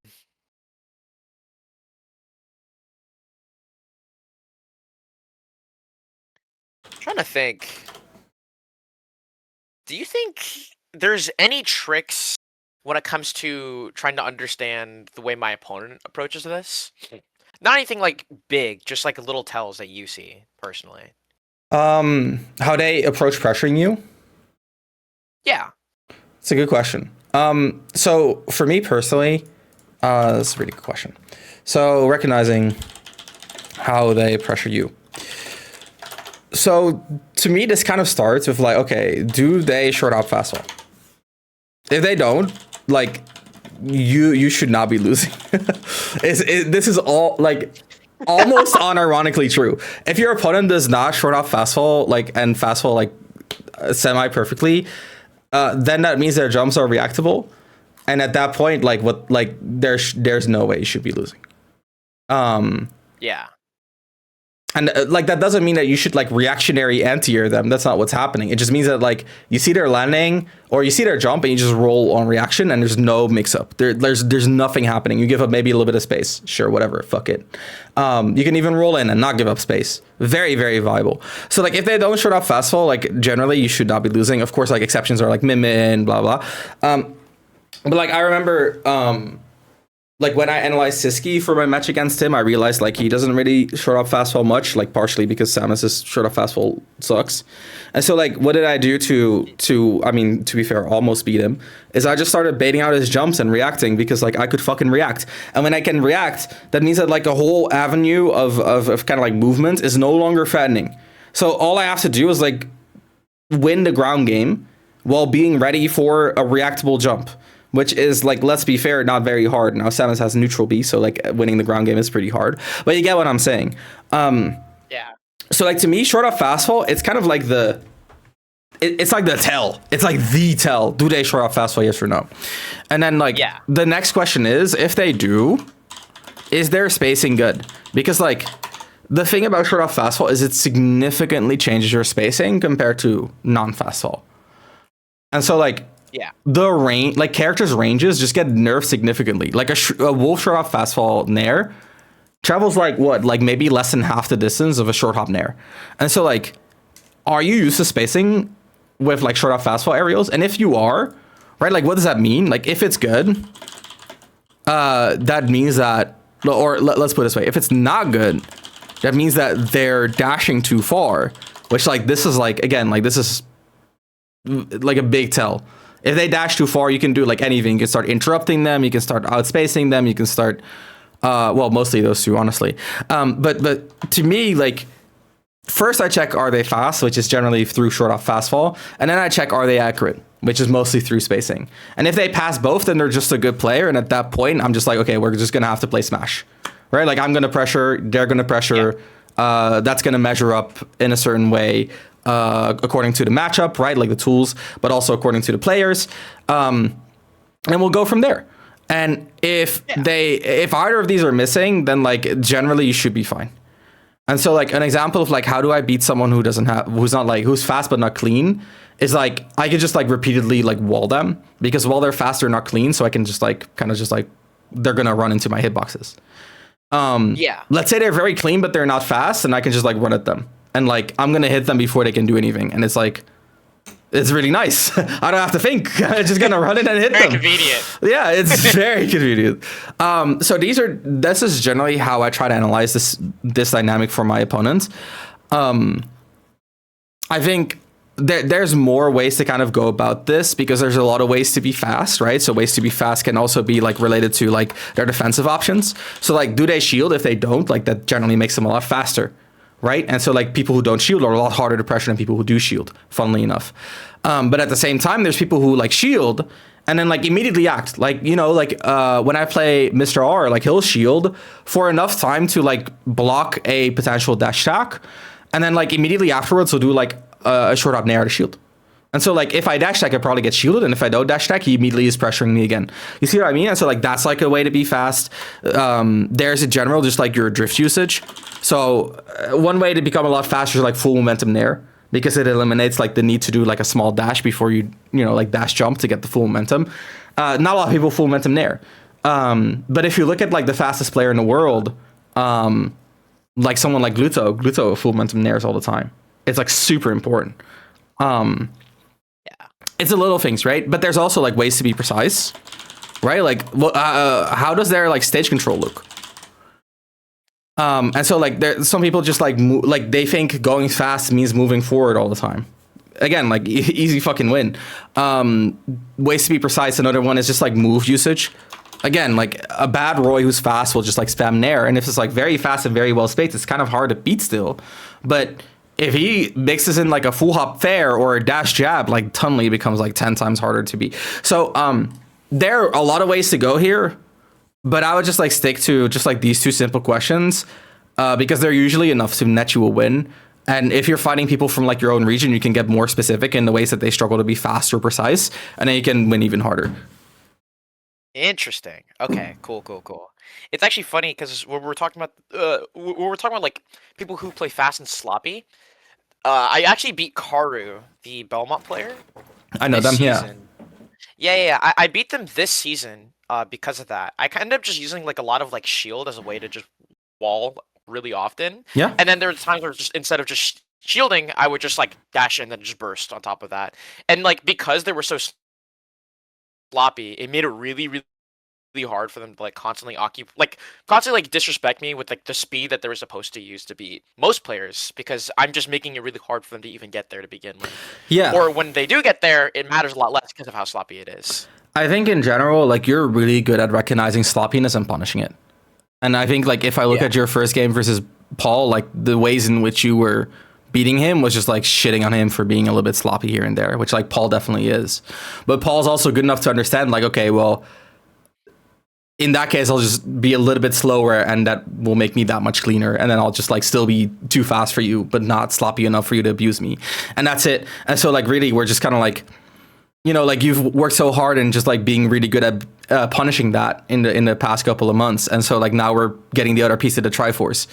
to think. Do you think there's any tricks when it comes to trying to understand the way my opponent approaches this? Not anything like big, just like little tells that you see personally. How they approach pressuring you? Yeah. It's a good question. So for me personally, that's a really good question. So recognizing how they pressure you. So to me, this kind of starts with like, okay, do they short hop fastball? If they don't, like, you should not be losing. This is all like almost unironically true. If your opponent does not short hop fastball like and fastball like semi perfectly, then that means their jumps are reactable, and at that point, there's no way you should be losing. Yeah. And like that doesn't mean that you should like reactionary anti-air them. That's not what's happening. It just means that like you see their landing or you see their jump and you just roll on reaction and there's no mix up. There's nothing happening. You give up maybe a little bit of space. Sure, whatever. Fuck it. You can even roll in and not give up space. Very, very viable. So like if they don't short up fast fall, like generally you should not be losing. Of course, like exceptions are like Min, blah blah. But like I remember like when I analyzed Siski for my match against him, I realized like he doesn't really short up fast fall much, like partially because Samus's short up fast fall sucks. And so like what did I do to I mean, to be fair, almost beat him, is I just started baiting out his jumps and reacting because like I could fucking react. And when I can react, that means that like a whole avenue of kind of like movement is no longer fattening. So all I have to do is like win the ground game while being ready for a reactable jump. Which is, like, let's be fair, not very hard. Now, Samus has neutral B, so, like, winning the ground game is pretty hard. But you get what I'm saying. Yeah. So, like, to me, short up fast fall, it's kind of like the... It's like the tell. It's like the tell. Do they short up fast fall, yes or no? And then, like, the next question is, if they do, is their spacing good? Because, like, the thing about short up fast fall is it significantly changes your spacing compared to non-fast fall. And so, like... Yeah. The range, like characters' ranges just get nerfed significantly. Like a wolf short hop fast fall nair travels like what? Like maybe less than half the distance of a short hop nair. And so like, are you used to spacing with like short hop fast fall aerials? And if you are, right, like what does that mean? Like if it's good, that means that, or let's put it this way, if it's not good, that means that they're dashing too far, which like this is like, again, like this is like a big tell. If they dash too far, you can do like anything. You can start interrupting them. You can start outspacing them. You can start, well, mostly those two, honestly. But to me, like, first I check, are they fast, which is generally through short off fast fall. And then I check, are they accurate, which is mostly through spacing. And if they pass both, then they're just a good player. And at that point, I'm just like, okay, we're just going to have to play Smash, right? Like I'm going to pressure, they're going to pressure. Yeah. That's going to measure up in a certain way. According to the matchup, right? Like the tools, but also according to the players. And we'll go from there. And if either of these are missing, then like generally you should be fine. And so like an example of like how do I beat someone who's fast but not clean is like I could just like repeatedly like wall them because while they're fast they're not clean, so I can just like kind of just like they're gonna run into my hitboxes. Let's say they're very clean but they're not fast, and I can just like run at them. And like, I'm going to hit them before they can do anything. And it's like, it's really nice. I don't have to think. I'm just going to run it and hit them. Very convenient. Yeah, it's very convenient. So this is generally how I try to analyze this dynamic for my opponents. I think there's more ways to kind of go about this because there's a lot of ways to be fast, right? So ways to be fast can also be like related to like their defensive options. So like, do they shield? If they don't, like that generally makes them a lot faster. Right? And so like people who don't shield are a lot harder to pressure than people who do shield, funnily enough. But at the same time, there's people who like shield and then like immediately act. Like, you know, like when I play Mr. R, like he'll shield for enough time to like block a potential dash attack. And then like immediately afterwards, he'll do like a short hop nair to shield. And so like if I dash attack, I probably get shielded. And if I don't dash attack, he immediately is pressuring me again. You see what I mean? And so like that's like a way to be fast. There's in general just like your drift usage. So one way to become a lot faster is like full momentum nair because it eliminates like the need to do like a small dash before you know, like dash jump to get the full momentum. Not a lot of people full momentum nair. But if you look at like the fastest player in the world, like someone like Gluto full momentum nairs all the time. It's like super important. It's the little things, right? But there's also like ways to be precise, right? Like, how does their like stage control look? And so like some people just like like they think going fast means moving forward all the time. Again, like easy fucking win. Ways to be precise. Another one is just like move usage. Again, like a bad Roy who's fast will just like spam nair, and if it's like very fast and very well spaced, it's kind of hard to beat still. But if he mixes in like a full hop fair or a dash jab, like Tunley becomes like 10 times harder to beat. So there are a lot of ways to go here, but I would just like stick to just like these two simple questions because they're usually enough to net you a win. And if you're fighting people from like your own region, you can get more specific in the ways that they struggle to be fast or precise, and then you can win even harder. Interesting. Okay. Cool. It's actually funny because when we're talking about like people who play fast and sloppy, I actually beat Karu, the Belmont player, I know this them, yeah. season. Yeah. I beat them this season because of that. I ended up just using like a lot of like shield as a way to just wall really often. Yeah. And then there were times where just instead of just shielding, I would just like dash in and then just burst on top of that. And like because they were so sloppy, it made it really hard for them to like constantly disrespect me with like the speed that they were supposed to use to beat most players because I'm just making it really hard for them to even get there to begin with. Yeah. Or when they do get there, it matters a lot less because of how sloppy it is. I think in general, like you're really good at recognizing sloppiness and punishing it. And I think like if I look at your first game versus Paul, like the ways in which you were beating him was just like shitting on him for being a little bit sloppy here and there, which like Paul definitely is. But Paul's also good enough to understand like, okay, well, in that case, I'll just be a little bit slower and that will make me that much cleaner. And then I'll just like still be too fast for you, but not sloppy enough for you to abuse me. And that's it. And so like really, we're just kind of like, you know, like you've worked so hard and just like being really good at punishing that in the past couple of months. And so like now we're getting the other piece of the Triforce.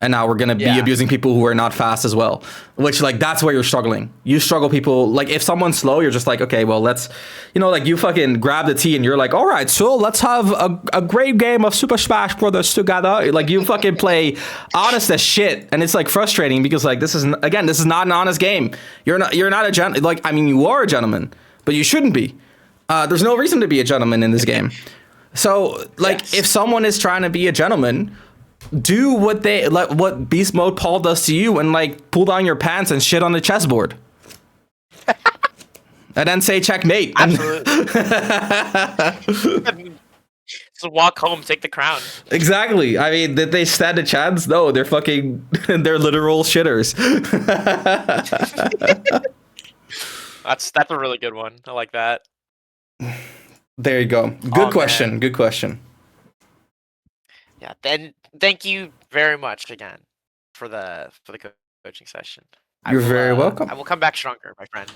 And now we're going to be abusing people who are not fast as well, which like that's where you're struggling. You struggle people like if someone's slow, you're just like, OK, well, let's, you know, like you fucking grab the T and you're like, all right, so let's have a great game of Super Smash Brothers together. Like you fucking play honest as shit. And it's like frustrating because like this is not an honest game. You're not a gentleman. Like, I mean, you are a gentleman, but you shouldn't be. There's no reason to be a gentleman in this game. So like if someone is trying to be a gentleman, do what Beast Mode Paul does to you and like pull down your pants and shit on the chessboard. And then say checkmate. Absolutely. So walk home, take the crown. Exactly. I mean, did they stand a chance? No, they're fucking they're literal shitters. That's a really good one. I like that. There you go. Good question. Man. Good question. Yeah, then thank you very much again for the coaching session. You're very welcome. I will come back stronger, my friend.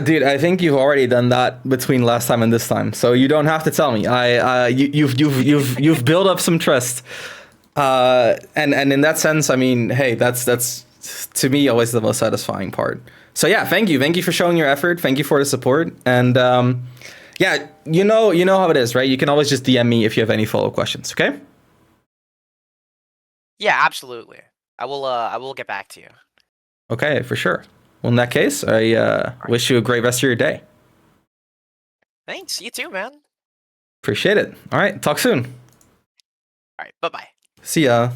Dude, I think you've already done that between last time and this time, so you don't have to tell me. You've built up some trust, and in that sense, I mean, hey, that's to me always the most satisfying part. So yeah, thank you for showing your effort. Thank you for the support, and yeah, you know how it is, right? You can always just DM me if you have any follow-up questions. Okay? Yeah, absolutely. I will get back to you. Okay, for sure. Well, in that case, I wish you a great rest of your day. Thanks. You too, man. Appreciate it. All right, talk soon. All right. Bye-bye. See ya.